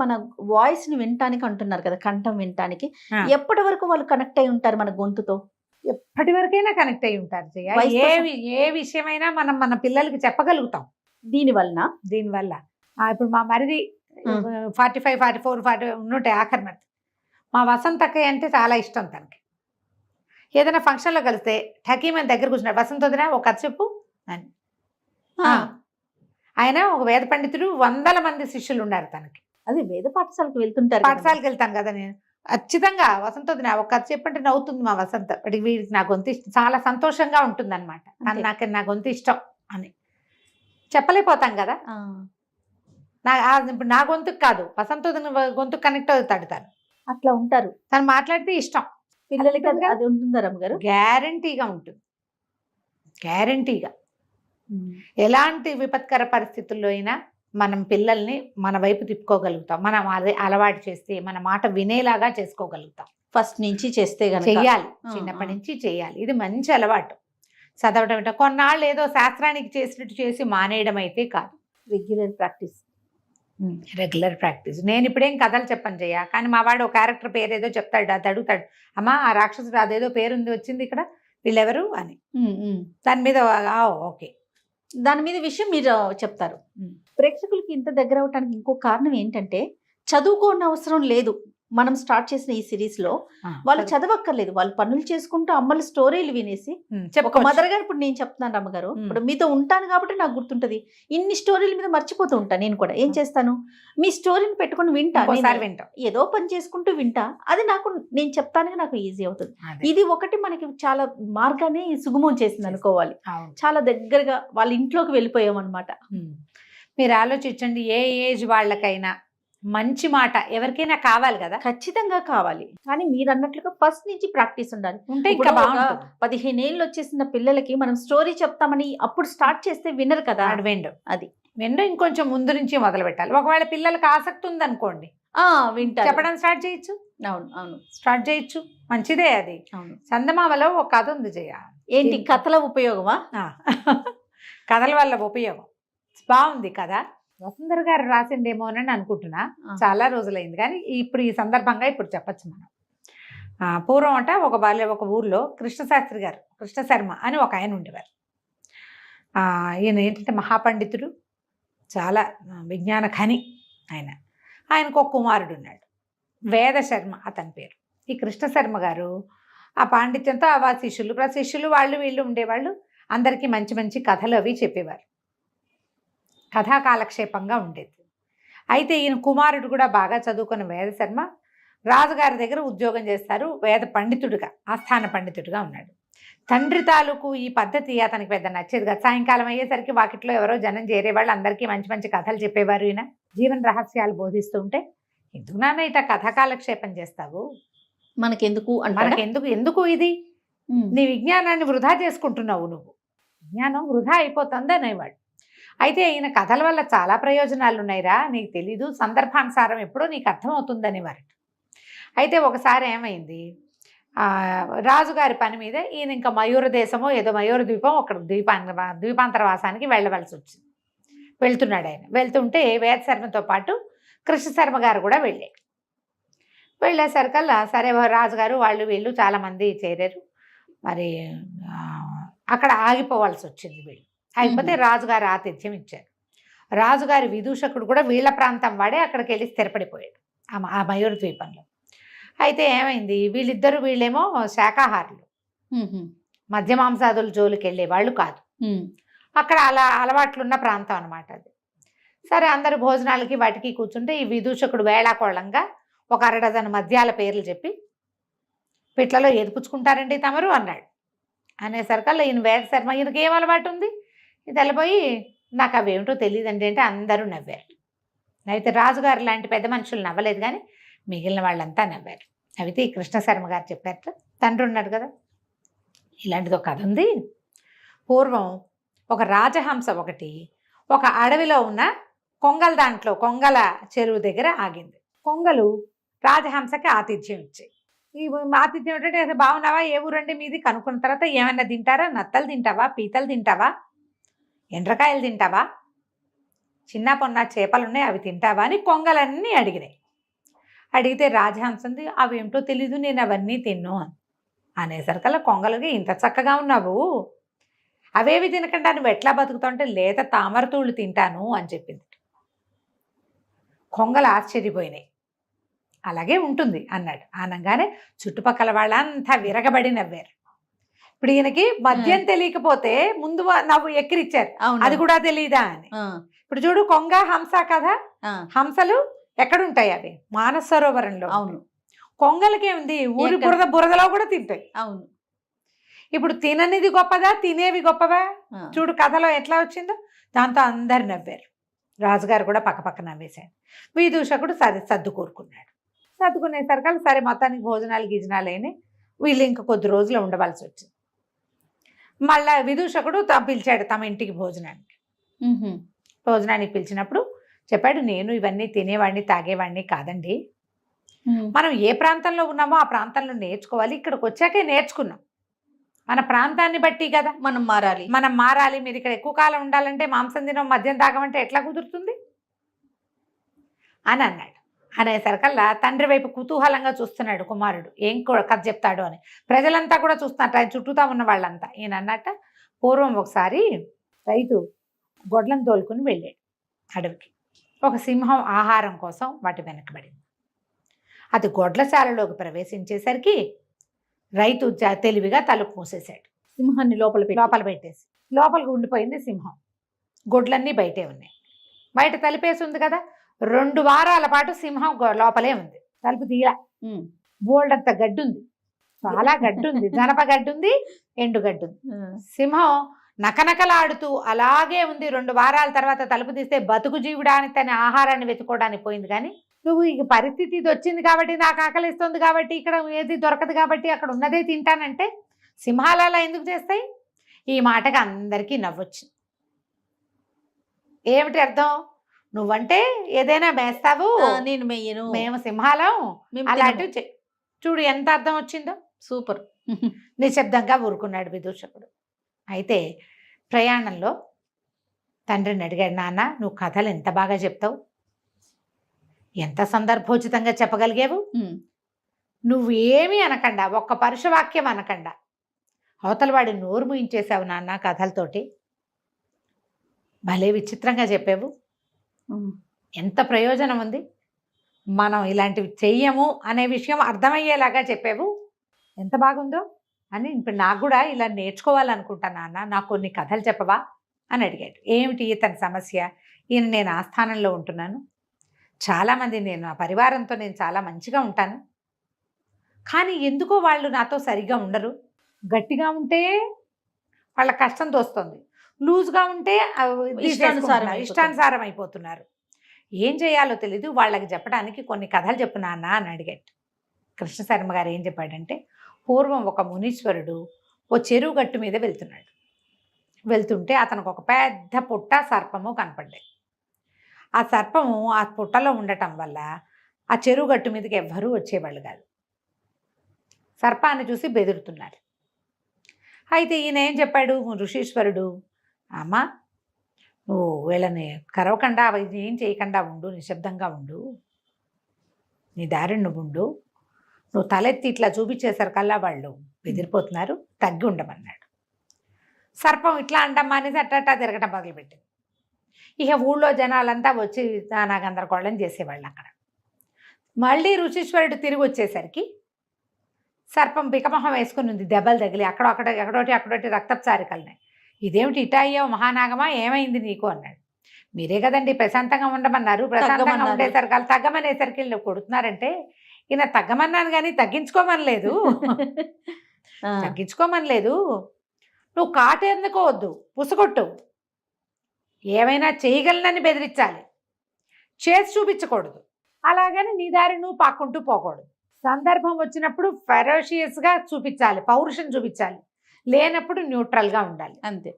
మన వాయిస్ ని వినటానికి అంటున్నారు కదా, కంఠం వినటానికి ఎప్పటి వరకు వాళ్ళు కనెక్ట్ అయి ఉంటారు మన గొంతుతో? ఎప్పటి వరకైనా కనెక్ట్ అయి ఉంటారు జయ. ఏ విషయమైనా మనం మన పిల్లలకి చెప్పగలుగుతాం దీనివల్ల. ఇప్పుడు మా మరిది 45, 44, 40 ఉన్నట్టే ఆఖరి మరిది, మా వసంతక్కయ్య అంటే చాలా ఇష్టం తనకి. ఏదైనా ఫంక్షన్లో కలిస్తే ఠకీమని దగ్గర కూర్చున్నాడు, వసంత వదిన ఒక కథ చెప్పు అని. ఆయన ఒక వేద పండితుడు, 100 మంది శిష్యులు ఉన్నారు తనకి. అది వేద పాఠశాలకు వెళ్తుంటారు, పాఠశాలకు వెళ్తాను కదా నేను. ఖచ్చితంగా వసంత వదిన ఒక కథ చెప్పంటే నవ్వుతుంది మా వసంత. వీడికి నా గొంతు ఇష్టం, చాలా సంతోషంగా ఉంటుంది అనమాట. నా గొంతు ఇష్టం అని చెప్పలేకపోతాం కదా. ఇప్పుడు నా గొంతుకు కాదు, వసంత గొంతుకు కనెక్ట్ అవుతాడు తను. అట్లా ఉంటారు తను మాట్లాడితే ఇష్టం పిల్లలకి. అది ఉంటుందా రమ్మగారు? గ్యారంటీగా ఉంటుంది, గ్యారంటీగా. ఎలాంటి విపత్కర పరిస్థితుల్లో అయినా మనం పిల్లల్ని మన వైపు తిప్పుకోగలుగుతాం, మనం అదే అలవాటు చేస్తే మన మాట వినేలాగా చేసుకోగలుగుతాం. ఫస్ట్ నుంచి చేస్తే గనక చెయ్యాలి, చిన్నప్పటి నుంచి చెయ్యాలి. ఇది మంచి అలవాటు. చదవటం అంటే కొన్నాళ్ళు ఏదో శాస్త్రానికి చేసినట్టు చేసి మానేయడం అయితే కాదు, రెగ్యులర్ ప్రాక్టీస్. Regular practice. నేను ఇప్పుడేం కథలు చెప్పను జయ, కానీ మా వాడు ఒక క్యారెక్టర్ పేరు ఏదో చెప్తాడు, అది అడుగుతాడు, అమ్మా ఆ రాక్షసుడు అదేదో పేరుంది వచ్చింది ఇక్కడ, వీళ్ళెవరు అని. దాని మీద ఓకే, దాని మీద విషయం మీరు చెప్తారు. ప్రేక్షకులకి ఇంత దగ్గర అవటానికి ఇంకో కారణం ఏంటంటే చదువుకోని అవసరం లేదు. మనం స్టార్ట్ చేసిన ఈ సిరీస్ లో వాళ్ళు చదవక్కర్లేదు, వాళ్ళు పనులు చేసుకుంటూ అమ్మల స్టోరీలు వినేసి ఒక మదర్ గారు, ఇప్పుడు నేను చెప్తున్నాను రమ్మగారు, ఇప్పుడు మీతో ఉంటాను కాబట్టి నాకు గుర్తుంటది, ఇన్ని స్టోరీల మీద మర్చిపోతూ ఉంటాను. నేను కూడా ఏం చేస్తాను, మీ స్టోరీని పెట్టుకుని వింటా, ఏదో పని చేసుకుంటూ వింటా, అది నాకు నేను చెప్తానికి నాకు ఈజీ అవుతుంది. ఇది ఒకటి మనకి చాలా మార్గాన్ని సుగమం చేసింది అనుకోవాలి. చాలా దగ్గరగా వాళ్ళ ఇంట్లోకి వెళ్ళిపోయాం అనమాట. మీరు ఆలోచించండి, ఏ ఏజ్ వాళ్ళకైనా మంచి మాట ఎవరికైనా కావాలి కదా, ఖచ్చితంగా కావాలి. కానీ మీరు అన్నట్లుగా ఫస్ట్ నుంచి ప్రాక్టీస్ ఉండాలి. ఉంటే ఇంకా బాగుంటుంది. 15 ఏళ్ళు వచ్చేసిన పిల్లలకి మనం స్టోరీ చెప్తామని అప్పుడు స్టార్ట్ చేస్తే వినరు కదా. అది వెండు ఇంకొంచెం ముందు నుంచి మొదలు పెట్టాలి. ఒకవేళ పిల్లలకి ఆసక్తి ఉందనుకోండి, వింటారు, చెప్పడం స్టార్ట్ చేయొచ్చు. అవును అవును, స్టార్ట్ చేయొచ్చు, మంచిదే అది. అవును. చందమామలో ఒక కథ ఉంది జయ. ఏంటి కథల ఉపయోగమా? కథల వల్ల ఉపయోగం బాగుంది కదా. వసుంధర గారు రాసిండేమోనని అనుకుంటున్నా, చాలా రోజులైంది, కానీ ఇప్పుడు ఈ సందర్భంగా ఇప్పుడు చెప్పచ్చు మనం. పూర్వం అంట ఒక ఊర్లో కృష్ణశాస్త్రి గారు, కృష్ణ శర్మ అని ఒక ఆయన ఉండేవారు. ఈయన ఏంటంటే మహాపండితుడు, చాలా విజ్ఞాన ఖని ఆయన. ఆయనకు ఒక కుమారుడు ఉన్నాడు, వేద శర్మ అతని పేరు. ఈ కృష్ణ శర్మ గారు ఆ పాండిత్యంతో ఆ శిష్యులు వాళ్ళు వీళ్ళు ఉండేవాళ్ళు, అందరికీ మంచి మంచి కథలు అవి చెప్పేవారు, కథాకాలక్షేపంగా ఉండేది. అయితే ఈయన కుమారుడు కూడా బాగా చదువుకున్న వేద శర్మ రాజుగారి దగ్గర ఉద్యోగం చేస్తారు, వేద పండితుడిగా, ఆస్థాన పండితుడిగా ఉన్నాడు. తండ్రి తాలూకు ఈ పద్ధతి అతనికి పెద్ద నచ్చేది కదా. సాయంకాలం అయ్యేసరికి వాకిట్లో ఎవరో జనం చేరేవాళ్ళు, అందరికీ మంచి మంచి కథలు చెప్పేవారు. ఈయన జీవన రహస్యాలు బోధిస్తూ ఉంటే, ఎందుకు నాన్న ఇట్లా కథాకాలక్షేపం చేస్తావు, ఎందుకు ఇది, నీ విజ్ఞానాన్ని వృధా చేసుకుంటున్నావు, నువ్వు విజ్ఞానం వృధా అయిపోతుంది అనేవాడు. అయితే ఈయన కథల వల్ల చాలా ప్రయోజనాలు ఉన్నాయిరా, నీకు తెలీదు, సందర్భానుసారం ఎప్పుడో నీకు అర్థమవుతుందని వారు. అయితే ఒకసారి ఏమైంది, రాజుగారి పని మీద ఈయన ఇంకా మయూర దేశమో ఏదో మయూర ద్వీపం, ఒక ద్వీపాంతరవాసానికి వెళ్ళవలసి వచ్చింది. వెళ్తున్నాడు ఆయన. వెళ్తుంటే వేద శర్మతో పాటు కృష్ణ శర్మ గారు కూడా వెళ్ళేసరికల్లా సరే రాజుగారు వాళ్ళు వీళ్ళు చాలామంది చేరారు. మరి అక్కడ ఆగిపోవాల్సి వచ్చింది. వీళ్ళు అయిపోతే రాజుగారు ఆతిథ్యం ఇచ్చారు. రాజుగారి విదూషకుడు కూడా వీళ్ళ ప్రాంతం వాడే అక్కడికి వెళ్ళి స్థిరపడిపోయాడు ఆ మయూర ద్వీపంలో. అయితే ఏమైంది, వీళ్ళేమో శాకాహారులు, మధ్య మాంసాదుల జోలికి వెళ్ళే వాళ్ళు కాదు, అక్కడ అలా అలవాట్లున్న ప్రాంతం అనమాట అది. సరే అందరు భోజనాలకి వాటికి కూర్చుంటే ఈ విదూషకుడు వేళాకోళంగా ఒక 1 డజన్ మద్యాల పేర్లు చెప్పి, పిట్లలో ఏది పుచ్చుకుంటారండి తమరు అన్నాడు. అనేసరికల్లా ఈయన వేద శర్మ, ఈయనకి ఏం అలవాటు ఉంది, ఇది వెళ్ళిపోయి నాకు అవేమిటో తెలియదండి అంటే అందరూ నవ్వారు. అయితే రాజుగారు లాంటి పెద్ద మనుషులు నవ్వలేదు, కానీ మిగిలిన వాళ్ళంతా నవ్వారు. అయితే ఈ కృష్ణ శర్మ గారు చెప్పారు, తండ్రి ఉన్నాడు కదా, ఇలాంటిది ఒక కథ ఉంది. పూర్వం ఒక రాజహంస ఒకటి ఒక అడవిలో ఉన్న కొంగల చెరువు దగ్గర ఆగింది. కొంగలు రాజహంసకి ఆతిథ్యం ఇచ్చాయి. ఈ ఆతిథ్యం ఏంటంటే, బాగున్నావా, ఏ ఊరండి మీది కనుక్కున్న తర్వాత, ఏమన్నా తింటారా, నత్తలు తింటావా, పీతలు తింటావా, ఎండ్రకాయలు తింటావా, చిన్న పొన్న చేపలు ఉన్నాయి అవి తింటావా అని కొంగలన్నీ అడిగినాయి. అడిగితే రాజహంసంది అవేమిటో తెలీదు, నేను అవన్నీ తిన్ను అనేసరికల్లా కొంగలకి, ఇంత చక్కగా ఉన్నావు, అవేవి తినకుండా నువ్వు ఎట్లా బతుకుతావు అంటే, లేత తామరతూళ్ళు తింటాను అని చెప్పింది. కొంగలు ఆశ్చర్యపోయినాయి. అలాగే ఉంటుంది అన్నాడు. అనగానే చుట్టుపక్కల వాళ్ళంతా విరగబడి నవ్వారు. ఇప్పుడు ఈయనకి మద్యం తెలియకపోతే ముందు నవ్వు ఎక్కిరిచ్చారు, అది కూడా తెలియదా అని. ఇప్పుడు చూడు, కొంగ హంస కదా, హంసలు ఎక్కడుంటాయి, అవి మానస సరోవరంలో. అవును. కొంగలకేముంది, ఊరి బురదలో కూడా తింటాయి. అవును. ఇప్పుడు తిననిది గొప్పదా, తినేవి గొప్పవా? చూడు కథలో ఎట్లా వచ్చిందో. దాంతో అందరు నవ్వారు. రాజుగారు కూడా పక్కపక్క నవ్వేశాడు. విదూషకుడు సర్దు కూరుకున్నాడు. సర్దుకునేసరికి సరే మొత్తానికి భోజనాలు గిజనాలు అయినాయి. వీళ్ళు ఇంక కొద్ది రోజులు ఉండవలసి వచ్చింది. మళ్ళా విదూషకుడు పిలిచాడు తమ ఇంటికి భోజనానికి. భోజనానికి పిలిచినప్పుడు చెప్పాడు, నేను ఇవన్నీ తినేవాడిని తాగేవాడిని కాదండి. మనం ఏ ప్రాంతంలో ఉన్నామో ఆ ప్రాంతంలో నేర్చుకోవాలి. ఇక్కడికి వచ్చాకే నేర్చుకున్నాం. మన ప్రాంతాన్ని బట్టి కదా మనం మారాలి. మీరు ఇక్కడ ఎక్కువ కాలం ఉండాలంటే మాంసం తినం మద్యం తాగమంటే ఎట్లా కుదురుతుంది అని అన్నాడు. అనేసరికల్లా తండ్రి వైపు కుతూహలంగా చూస్తున్నాడు కుమారుడు, ఏం కథ చెప్తాడు అని. ప్రజలంతా కూడా చూస్తున్నట్టు, ఆయన చుట్టూతా ఉన్న వాళ్ళంతా. ఈయన అన్నట్ట, పూర్వం ఒకసారి రైతు గొడ్లను తోలుకుని వెళ్ళాడు అడవికి. ఒక సింహం ఆహారం కోసం వాటి వెనకబడింది. అది గొడ్లశాలలోకి ప్రవేశించేసరికి రైతు తెలివిగా తలుపు మూసేశాడు. సింహాన్ని లోపల పెట్టేసి లోపలికి ఉండిపోయింది సింహం. గొడ్లన్నీ బయటే ఉన్నాయి. బయట తలుపేసి ఉంది కదా. 2 వారాల పాటు సింహం లోపలే ఉంది. తలుపు తీయ బోల్డంత గడ్డి ఉంది, చాలా గడ్డి ఉంది. జనప గడ్డి ఉంది, ఎండు గడ్డి ఉంది. సింహం నకనకలాడుతూ అలాగే ఉంది. 2 వారాల తర్వాత తలుపు తీస్తే బతుకు జీవుడానికి తన ఆహారాన్ని వెతుకోవడానికి పోయింది. కానీ నువ్వు ఇక పరిస్థితి ఇది వచ్చింది కాబట్టి, నాకు ఆకలిస్తుంది కాబట్టి, ఇక్కడ ఏది దొరకదు కాబట్టి అక్కడ ఉన్నదే తింటానంటే సింహాలు అలా ఎందుకు చేస్తాయి? ఈ మాటకి అందరికీ నవ్వొచ్చింది. ఏమిటి అర్థం? నువ్వంటే ఏదైనా మేస్తావు, నేను మెయ్యను, మేము సింహాలం అలాంటివి. చూడు ఎంత అర్థం వచ్చిందో. సూపర్. నిశ్శబ్దంగా ఊరుకున్నాడు విదూషకుడు. అయితే ప్రయాణంలో తండ్రిని అడిగాడు, నాన్న నువ్వు కథలు ఎంత బాగా చెప్తావు, ఎంత సందర్భోచితంగా చెప్పగలిగావు. నువ్వు ఏమీ అనకుండా, ఒక్క పరుషవాక్యం అనకుండా అవతల వాడి నోరు ముయించేశావు నాన్న కథలతోటి. భలే విచిత్రంగా చెప్పావు. ఎంత ప్రయోజనం ఉంది, మనం ఇలాంటివి చెయ్యము అనే విషయం అర్థమయ్యేలాగా చెప్పావు. ఎంత బాగుందో అని. ఇప్పుడు నాకు కూడా ఇలా నేర్చుకోవాలనుకుంటా నాన్న, నాకు కొన్ని కథలు చెప్పవా అని అడిగాడు. ఏమిటి ఇతని సమస్య? ఈయన నేను ఆస్థానంలో ఉంటున్నాను, చాలామంది నేను నా పరివారంతో నేను చాలా మంచిగా ఉంటాను, కానీ ఎందుకో వాళ్ళు నాతో సరిగ్గా ఉండరు. గట్టిగా ఉంటే వాళ్ళ కష్టం తోస్తుంది, లూజ్గా ఉంటే ఇష్టానుసారం అయిపోతున్నారు. ఏం చేయాలో తెలీదు, వాళ్ళకి చెప్పడానికి కొన్ని కథలు చెప్పు నాన్న అని అడిగాడు. కృష్ణశర్మ గారు ఏం చెప్పాడంటే, పూర్వం ఒక మునీశ్వరుడు ఓ చెరువు గట్టు మీద వెళ్తుంటే అతనికి ఒక పెద్ద పుట్ట సర్పము కనపడ్డాయి. ఆ సర్పము ఆ పుట్టలో ఉండటం వల్ల ఆ చెరువు గట్టు మీదకి ఎవ్వరూ వచ్చేవాళ్ళు కాదు. సర్పాన్ని చూసి బెదురుతున్నారు. అయితే ఈయన ఏం చెప్పాడు ఋషీశ్వరుడు, అమ్మా నువ్వు వీళ్ళని కరవకుండా ఏం చేయకుండా ఉండు, నిశ్శబ్దంగా ఉండు, నీ దారిని నువ్వు ఉండు, నువ్వు తలెత్తి ఇట్లా చూపించేసరికల్లా వాళ్ళు బెదిరిపోతున్నారు, తగ్గి ఉండమన్నాడు. సర్పం ఇట్లా అండమ్మా అనేసి అట్టా తిరగటం మొదలుపెట్టింది. ఇక ఊళ్ళో జనాలంతా వచ్చి నానా గందరగోళం చేసేవాళ్ళు. అక్కడ మళ్ళీ ఋషీశ్వరుడు తిరిగి వచ్చేసరికి సర్పం బికమొహం వేసుకుని ఉంది, దెబ్బలు తగిలి అక్కడోటి రక్తపు చారికలున్నాయి. ఇదేమిటి ఇటా అయ్యావు మహానాగమా, ఏమైంది నీకు అన్నాడు. మీరే కదండి ప్రశాంతంగా ఉండమన్నారు, ప్రశాంతంగా ఉండేసరికి తగ్గమనేసరికి నువ్వు కొడుతున్నారంటే, ఈయన తగ్గమన్నాను కానీ తగ్గించుకోమనలేదు. నువ్వు కాటేందుకోవద్దు, పుసగొట్టు, ఏమైనా చేయగలనని బెదిరించాలి, చేసి చూపించకూడదు. అలాగని నీ దారి నువ్వు పాక్కుంటూ పోకూడదు. సందర్భం వచ్చినప్పుడు ఫెరోషియస్గా చూపించాలి, పౌరుషం చూపించాలి, లేనప్పుడు న్యూట్రల్గా ఉండాలి, అంతే.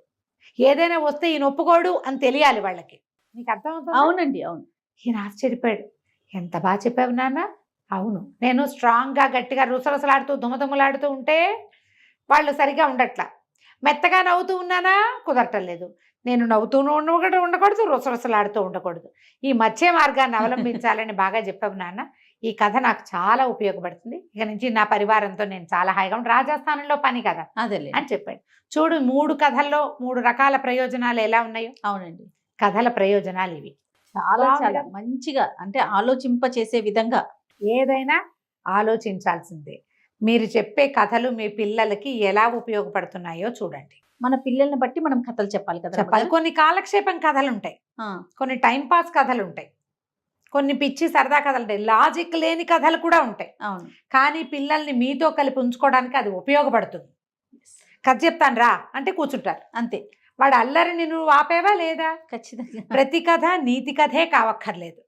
ఏదైనా వస్తే ఈయన ఒప్పుకోడు అని తెలియాలి వాళ్ళకి. నీకు అర్థమవుతుంది? అవునండి, అవును. ఈయన ఆశ్చర్యపోయాడు. ఎంత బాగా చెప్పావు నాన్న. అవును, నేను స్ట్రాంగ్గా గట్టిగా రుసరుసలాడుతూ దుమదుమలాడుతూ ఉంటే వాళ్ళు సరిగా ఉండట్లా, మెత్తగా నవ్వుతూ ఉన్నానా కుదరటం లేదు, నేను నవ్వుతూనూ ఉండకూడదు, రుసరుసలాడుతూ ఉండకూడదు, ఈ మధ్య మార్గాన్ని అవలంబించాలని బాగా చెప్పావు నాన్న. ఈ కథ నాకు చాలా ఉపయోగపడుతుంది, ఇక నుంచి నా పరివారంతో నేను చాలా హాయిగా ఉంటాను, రాజస్థానంలో పని కదా అదేలే అని చెప్పాడు. చూడు 3 కథల్లో 3 రకాల ప్రయోజనాలు ఎలా ఉన్నాయో. అవునండి, కథల ప్రయోజనాలు ఇవి. చాలా చాలా మంచిగా, అంటే ఆలోచింప చేసే విధంగా. ఏదైనా ఆలోచించాల్సిందే. మీరు చెప్పే కథలు మీ పిల్లలకి ఎలా ఉపయోగపడుతున్నాయో చూడండి. మన పిల్లల్ని బట్టి మనం కథలు చెప్పాలి కదా. చెప్పాలి. కొన్ని కాలక్షేపం కథలు ఉంటాయి, కొన్ని టైంపాస్ కథలు ఉంటాయి, కొన్ని పిచ్చి సరదా కథలు ఉంటాయి, లాజిక్ లేని కథలు కూడా ఉంటాయి. అవును, కానీ పిల్లల్ని మీతో కలిపి ఉంచుకోవడానికి అది ఉపయోగపడుతుంది. కథ చెప్తాను రా అంటే కూర్చుంటారు, అంతే. వాడు అల్లరిని నువ్వు ఆపేవా లేదా? ఖచ్చితంగా. ప్రతి కథ నీతి కథే కావక్కర్లేదు,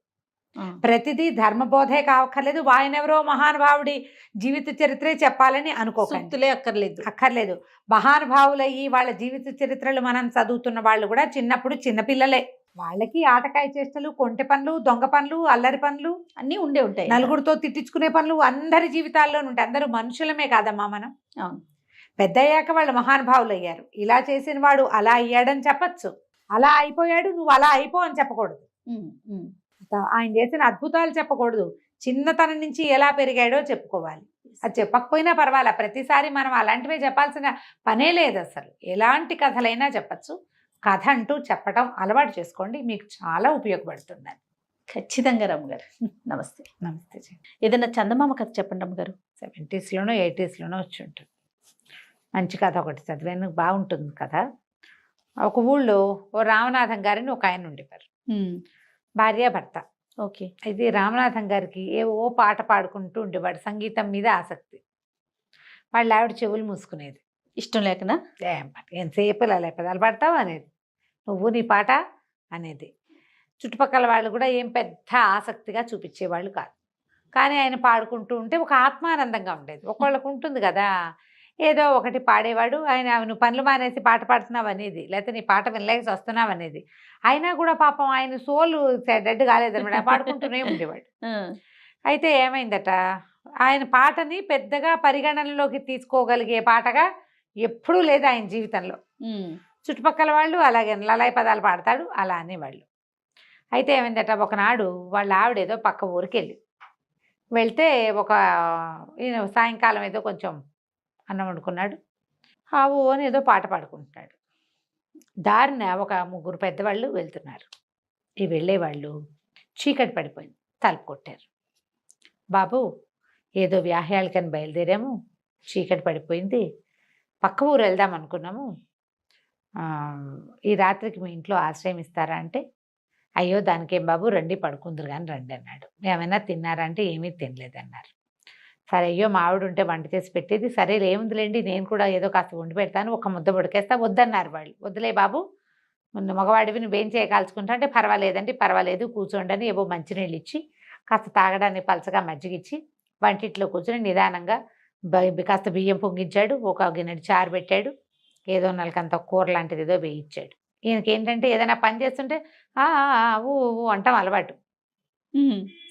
ప్రతిదీ ధర్మబోధే కావక్కర్లేదు, వాయనెవరో మహానుభావుడి జీవిత చరిత్రే చెప్పాలని అనుకోకండి. సూక్తులే అక్కర్లేదు. మహానుభావులయ్యి వాళ్ళ జీవిత చరిత్రలు మనం చదువుతున్న వాళ్ళు కూడా చిన్నప్పుడు చిన్నపిల్లలే. వాళ్ళకి ఆటకాయ చేష్టలు, కొంటె పనులు, దొంగ పనులు, అల్లరి పనులు అన్నీ ఉంటాయి. నలుగురితో తిట్టించుకునే పనులు అందరి జీవితాల్లోనూ ఉంటాయి. అందరూ మనుషులమే కాదమ్మా మనం. అవును. పెద్దయ్యాక వాళ్ళు మహానుభావులు అయ్యారు. ఇలా చేసిన వాడు అలా అయ్యాడని చెప్పచ్చు, అలా అయిపోయాడు నువ్వు అలా అయిపో అని చెప్పకూడదు. ఆయన చేసిన అద్భుతాలు చెప్పకూడదు, చిన్నతనం నుంచి ఎలా పెరిగాడో చెప్పుకోవాలి. అది చెప్పకపోయినా పర్వాలా, ప్రతిసారి మనం అలాంటివే చెప్పాల్సిన పనే లేదు అసలు. ఎలాంటి కథలైనా చెప్పచ్చు. కథ అంటూ చెప్పడం అలవాటు చేసుకోండి, మీకు చాలా ఉపయోగపడుతుంది. ఖచ్చితంగా రమ్మగారు. నమస్తే. నమస్తే. ఏదైనా చందమామ కథ చెప్పండి రమ్మగారు. 70s 80s వచ్చి ఉంటుంది. మంచి కథ ఒకటి చదివాను, బాగుంటుంది కథ. ఒక ఊళ్ళో ఓ రామనాథం గారిని ఒక ఆయన ఉండేవారు, భార్యాభర్త. ఓకే. అయితే రామనాథం గారికి ఏవో పాట పాడుకుంటూ ఉండేవాడు, సంగీతం మీద ఆసక్తి. వాళ్ళ ఆవిడ చెవులు మూసుకునేది, ఇష్టం లేకనా? ఎంతసేపు ఇలా పెదాలు పాడతావు అనేది, నువ్వు నీ పాట అనేది. చుట్టుపక్కల వాళ్ళు కూడా ఏం పెద్ద ఆసక్తిగా చూపించేవాళ్ళు కాదు. కానీ ఆయన పాడుకుంటూ ఉంటే ఒక ఆత్మానందంగా ఉండేది. ఒకళ్ళకు ఉంటుంది కదా, ఏదో ఒకటి పాడేవాడు. ఆయన నువ్వు పనులు మానేసి పాట పాడుతున్నావు అనేది, లేకపోతే నీ పాట వినలేక వస్తున్నావు అనేది. అయినా కూడా పాపం ఆయన సోలు డెడ్ కాలేదన్నమాట, పాడుకుంటూనే ఉండేవాడు. అయితే ఏమైందట, ఆయన పాటని పెద్దగా పరిగణనలోకి తీసుకోగలిగే పాటగా ఎప్పుడూ లేదు ఆయన జీవితంలో. చుట్టుపక్కల వాళ్ళు అలాగే లలాయి పదాలు పాడతాడు అలా అనేవాళ్ళు. అయితే ఏమైందట, ఒకనాడు వాళ్ళ ఆవిడ ఏదో పక్క ఊరికి వెళ్తే ఈయన సాయంకాలం ఏదో కొంచెం అన్నం వండుకున్నాడు, ఆవు అని ఏదో పాట పాడుకుంటున్నాడు. దారిన ఒక 3 పెద్దవాళ్ళు వెళ్తున్నారు. ఈ వెళ్ళేవాళ్ళు చీకటి పడిపోయింది, తలుపు కొట్టారు. బాబు, ఏదో వ్యాహ్యాలకని బయలుదేరాము, చీకటి పడిపోయింది, పక్క ఊరు వెళ్దాం అనుకున్నాము, ఈ రాత్రికి మీ ఇంట్లో ఆశ్రయం ఇస్తారా అంటే, అయ్యో దానికేం బాబు, రండి పడుకుందరు కానీ రండి అన్నాడు. ఏమైనా తిన్నారా అంటే ఏమీ తినలేదన్నారు. సరే, అయ్యో మా ఆవిడ ఉంటే వంట చేసి పెట్టేది, సరే ఏముందిలేండి నేను కూడా ఏదో కాస్త వండి పెడతాను, ఒక ముద్ద ఉడికేస్తా, వద్దన్నారు వాళ్ళు. వద్దులే బాబు, ముందు మగవాడివి నువ్వేం చేయకాల్చుకుంటా అంటే, పర్వాలేదండి పర్వాలేదు కూర్చోండి అని ఏవో మంచినీళ్ళు ఇచ్చి, కాస్త తాగడానికి పలసగా మజ్జిగిచ్చి వంటిట్లో కూర్చొని నిదానంగా కాస్త బియ్యం పొంగించాడు, ఒక గిన్నెడు చారు పెట్టాడు, ఏదో నలకంత కూర లాంటిది ఏదో వేయించాడు. ఈయనకి ఏంటంటే ఏదైనా పని చేస్తుంటే ఊ అంటాం అలవాటు,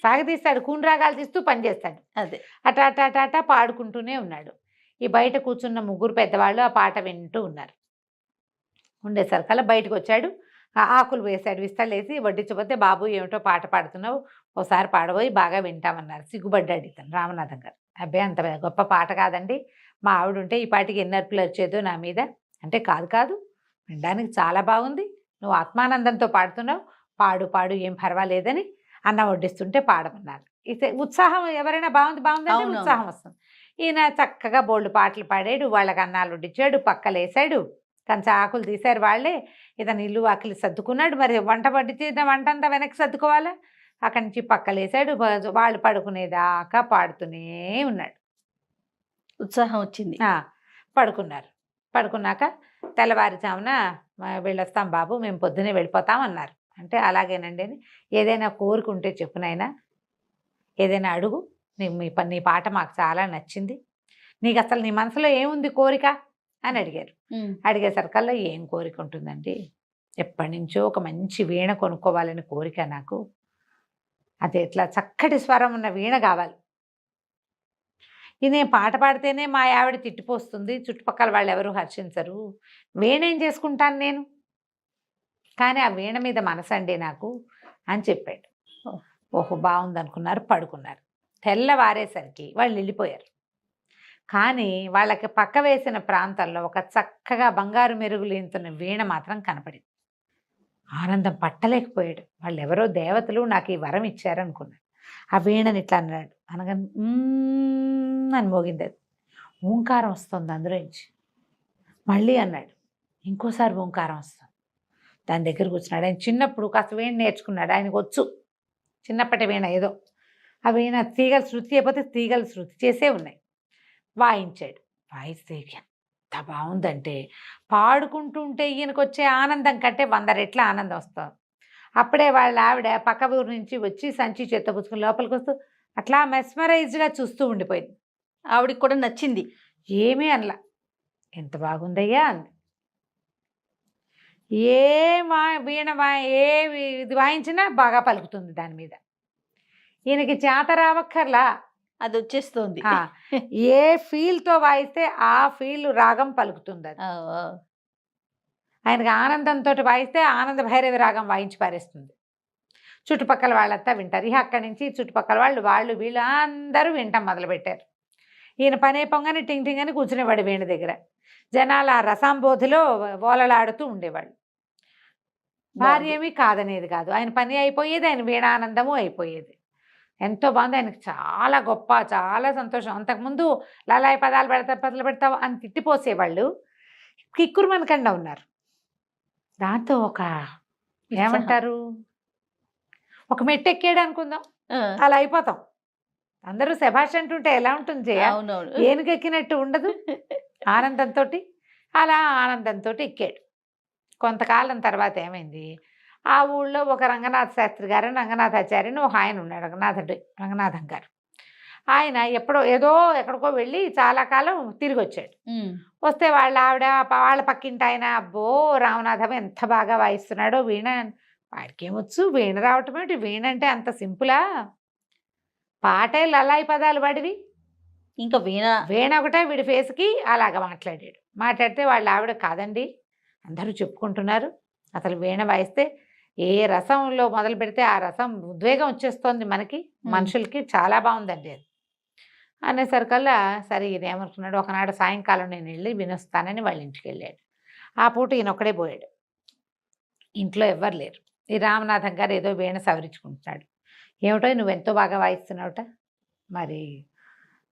సాగతీస్తాడు, కూనరాగాలు తీస్తూ పని చేస్తాడు. అదే అటా అటా అటా అటా పాడుకుంటూనే ఉన్నాడు. ఈ బయట కూర్చున్న 3 పెద్దవాళ్ళు ఆ పాట వింటూ ఉన్నారు. ఉండేసరికల్లా బయటకు వచ్చాడు, ఆకులు వేశాడు, విస్తలేసి వడ్డించబోతే, బాబు ఏమిటో పాట పాడుతున్నావు, ఒకసారి పాడబోయి బాగా వింటామన్నారు. సిగ్గుపడ్డాడు ఇతను రామనాథం గారు. అబ్బాయి అంత గొప్ప పాట కాదండి, మా ఆవిడ ఉంటే ఈ పాటికి ఎన్నర్పులు వచ్చేదో నా మీద అంటే, కాదు కాదు వినడానికి చాలా బాగుంది, నువ్వు ఆత్మానందంతో పాడుతున్నావు, పాడు పాడు ఏం పర్వాలేదని అన్నం వడ్డిస్తుంటే పాడమన్నారు. ఇది ఉత్సాహం, ఎవరైనా బాగుంది బాగుందంటే ఉత్సాహం వస్తుంది. ఈయన చక్కగా బోల్డ్ పాటలు పాడాడు, వాళ్ళకి అన్నాలు వడ్డించాడు, పక్కలేసాడు, కంచ ఆకులు తీశారు వాళ్ళే. ఇతను ఇల్లు ఆకులు సర్దుకున్నాడు. మరి వంట వడ్డించిన వంట అంతా వెనక్కి సర్దుకోవాలా, అక్కడి నుంచి పక్కలేసాడు. వాళ్ళు పడుకునేదాకా పాడుతూనే ఉన్నాడు. ఉత్సాహం వచ్చింది. పడుకున్నారు. పడుకున్నాక తెల్లవారుజామున వెళ్ళొస్తాం బాబు, మేము పొద్దునే వెళ్ళిపోతాం అన్నారు. అంటే అలాగేనండి అని, ఏదైనా కోరుకుంటే చెప్పునైనా, ఏదైనా అడుగు, నీ పాట మాకు చాలా నచ్చింది, నీకు అసలు నీ మనసులో ఏముంది కోరిక అని అడిగారు. అడిగేసరికల్లా ఏం కోరిక ఉంటుందండి, ఎప్పటి నుంచో ఒక మంచి వీణ కొనుక్కోవాలని కోరిక నాకు, అది ఎట్లా చక్కటి స్వరం ఉన్న వీణ కావాలి, ఇది నేను పాట పాడితేనే మా ఆవిడ తిట్టిపోస్తుంది, చుట్టుపక్కల వాళ్ళు ఎవరు హర్షించరు, వీణ ఏం చేసుకుంటాను నేను, కానీ ఆ వీణ మీద మనసండి నాకు అని చెప్పాడు. ఓహో బాగుంది అనుకున్నారు, పడుకున్నారు. తెల్లవారేసరికి వాళ్ళు వెళ్ళిపోయారు. కానీ వాళ్ళకి పక్క వేసిన ప్రాంతంలో ఒక చక్కగా బంగారు మెరుగులేంతున్న వీణ మాత్రం కనపడింది. ఆనందం పట్టలేకపోయాడు. వాళ్ళు ఎవరో దేవతలు నాకు ఈ వరం ఇచ్చారనుకున్నాడు. ఆ వీణని ఇట్లా అన్నాడు, అనగా అని మోగింది. అది ఓంకారం వస్తుంది అందులోంచి. మళ్ళీ అన్నాడు, ఇంకోసారి ఓంకారం వస్తుంది. దాని దగ్గర కూర్చున్నాడు. ఆయన చిన్నప్పుడు కాస్త వీణ నేర్చుకున్నాడు, ఆయనకు వచ్చు చిన్నప్పటి వీణ ఏదో. ఆ వీణ తీగలు శృతి అయిపోతే తీగలు శృతి చేసే ఉన్నాయి. వాయించాడు. వాయిస్తే ఎంత బాగుందంటే పాడుకుంటుంటే ఈయనకు వచ్చే ఆనందం కంటే 100 రెట్ల ఆనందం వస్తుంది. అప్పుడే వాళ్ళ ఆవిడ పక్క ఊరు నుంచి వచ్చి సంచి చేత్తో పుచ్చుకుని లోపలికి వస్తూ అట్లా మెస్మరైజ్డ్గా చూస్తూ ఉండిపోయింది. ఆవిడకి కూడా నచ్చింది. ఏమీ అనలా, ఎంత బాగుందయ్యా అంది. ఏ వీణ ఏ ఇది వాయించినా బాగా పలుకుతుంది దాని మీద. ఈయనకి చేత రావక్కర్లా, అది వచ్చేస్తుంది. ఏ ఫీల్తో వాయిస్తే ఆ ఫీల్ రాగం పలుకుతుంది. అది ఆయనకి ఆనందంతో వాయిస్తే ఆనంద భైరవి రాగం వాయించి పారేస్తుంది. చుట్టుపక్కల వాళ్ళంతా వింటారు. ఇక అక్కడి నుంచి చుట్టుపక్కల వాళ్ళు వీళ్ళు అందరూ వింటాం మొదలుపెట్టారు. ఈయన పనే పొంగని టింగ్ టింగ్ అని కూర్చునేవాడు వీణ దగ్గర. జనాలు ఆ రసాంబోధిలో ఓలలాడుతూ ఉండేవాళ్ళు. భార్య ఏమీ కాదనేది కాదు, ఆయన పని అయిపోయేది, ఆయన వీణానందము అయిపోయేది. ఎంతో బాగుంది. ఆయనకు చాలా గొప్ప, చాలా సంతోషం. అంతకుముందు లలాయి పదాలు పెడతావు అని తిట్టిపోసేవాళ్ళు. కిక్కురు మనకండా ఉన్నారు. దాంతో ఒక ఏమంటారు, ఒక మెట్టు ఎక్కాడు అనుకుందాం, అలా అయిపోతాం. అందరూ శభాష్ అంటుంటే ఎలా ఉంటుంది జయ? ఏనుగెక్కినట్టు ఉండదు. ఆనందంతో అలా ఆనందంతో ఎక్కాడు. కొంతకాలం తర్వాత ఏమైంది, ఆ ఊళ్ళో ఒక రంగనాథ శాస్త్రి గారు, రంగనాథాచార్యని ఒక ఆయన ఉన్నాడు, రంగనాథం గారు. ఆయన ఎక్కడికో వెళ్ళి చాలా కాలం తిరిగి వచ్చాడు. వస్తే వాళ్ళ ఆవిడ వాళ్ళ పక్కింటి ఆయన, అబ్బో రామనాథం ఎంత బాగా వాయిస్తున్నాడో వీణ, వాడికి ఏమొచ్చు వీణ రావటం ఏమిటి, వీణ అంటే అంత సింపులా, పాటే లలాయి పదాలు వాడివి, ఇంకా వీణ ఒకటే వీడి ఫేస్కి అలాగ మాట్లాడాడు. మాట్లాడితే వాళ్ళ ఆవిడ, కాదండి అందరూ చెప్పుకుంటున్నారు, అసలు వీణ వాయిస్తే ఏ రసంలో మొదలు పెడితే ఆ రసం ఉద్వేగం వచ్చేస్తోంది మనకి, మనుషులకి, చాలా బాగుందండి అది అనేసరికల్లా సరే ఈయన ఏమనుకున్నాడు, ఒకనాడు సాయంకాలం నేను వెళ్ళి వినొస్తానని వాళ్ళ ఇంటికి వెళ్ళాడు. ఆ పూట ఈయన ఒక్కడే పోయాడు, ఇంట్లో ఎవ్వరు లేరు. ఈ రామనాథం గారు ఏదో వీణ సవరించుకుంటున్నాడు. ఏమిటో నువ్వు ఎంతో బాగా వాయిస్తున్నావుట, మరి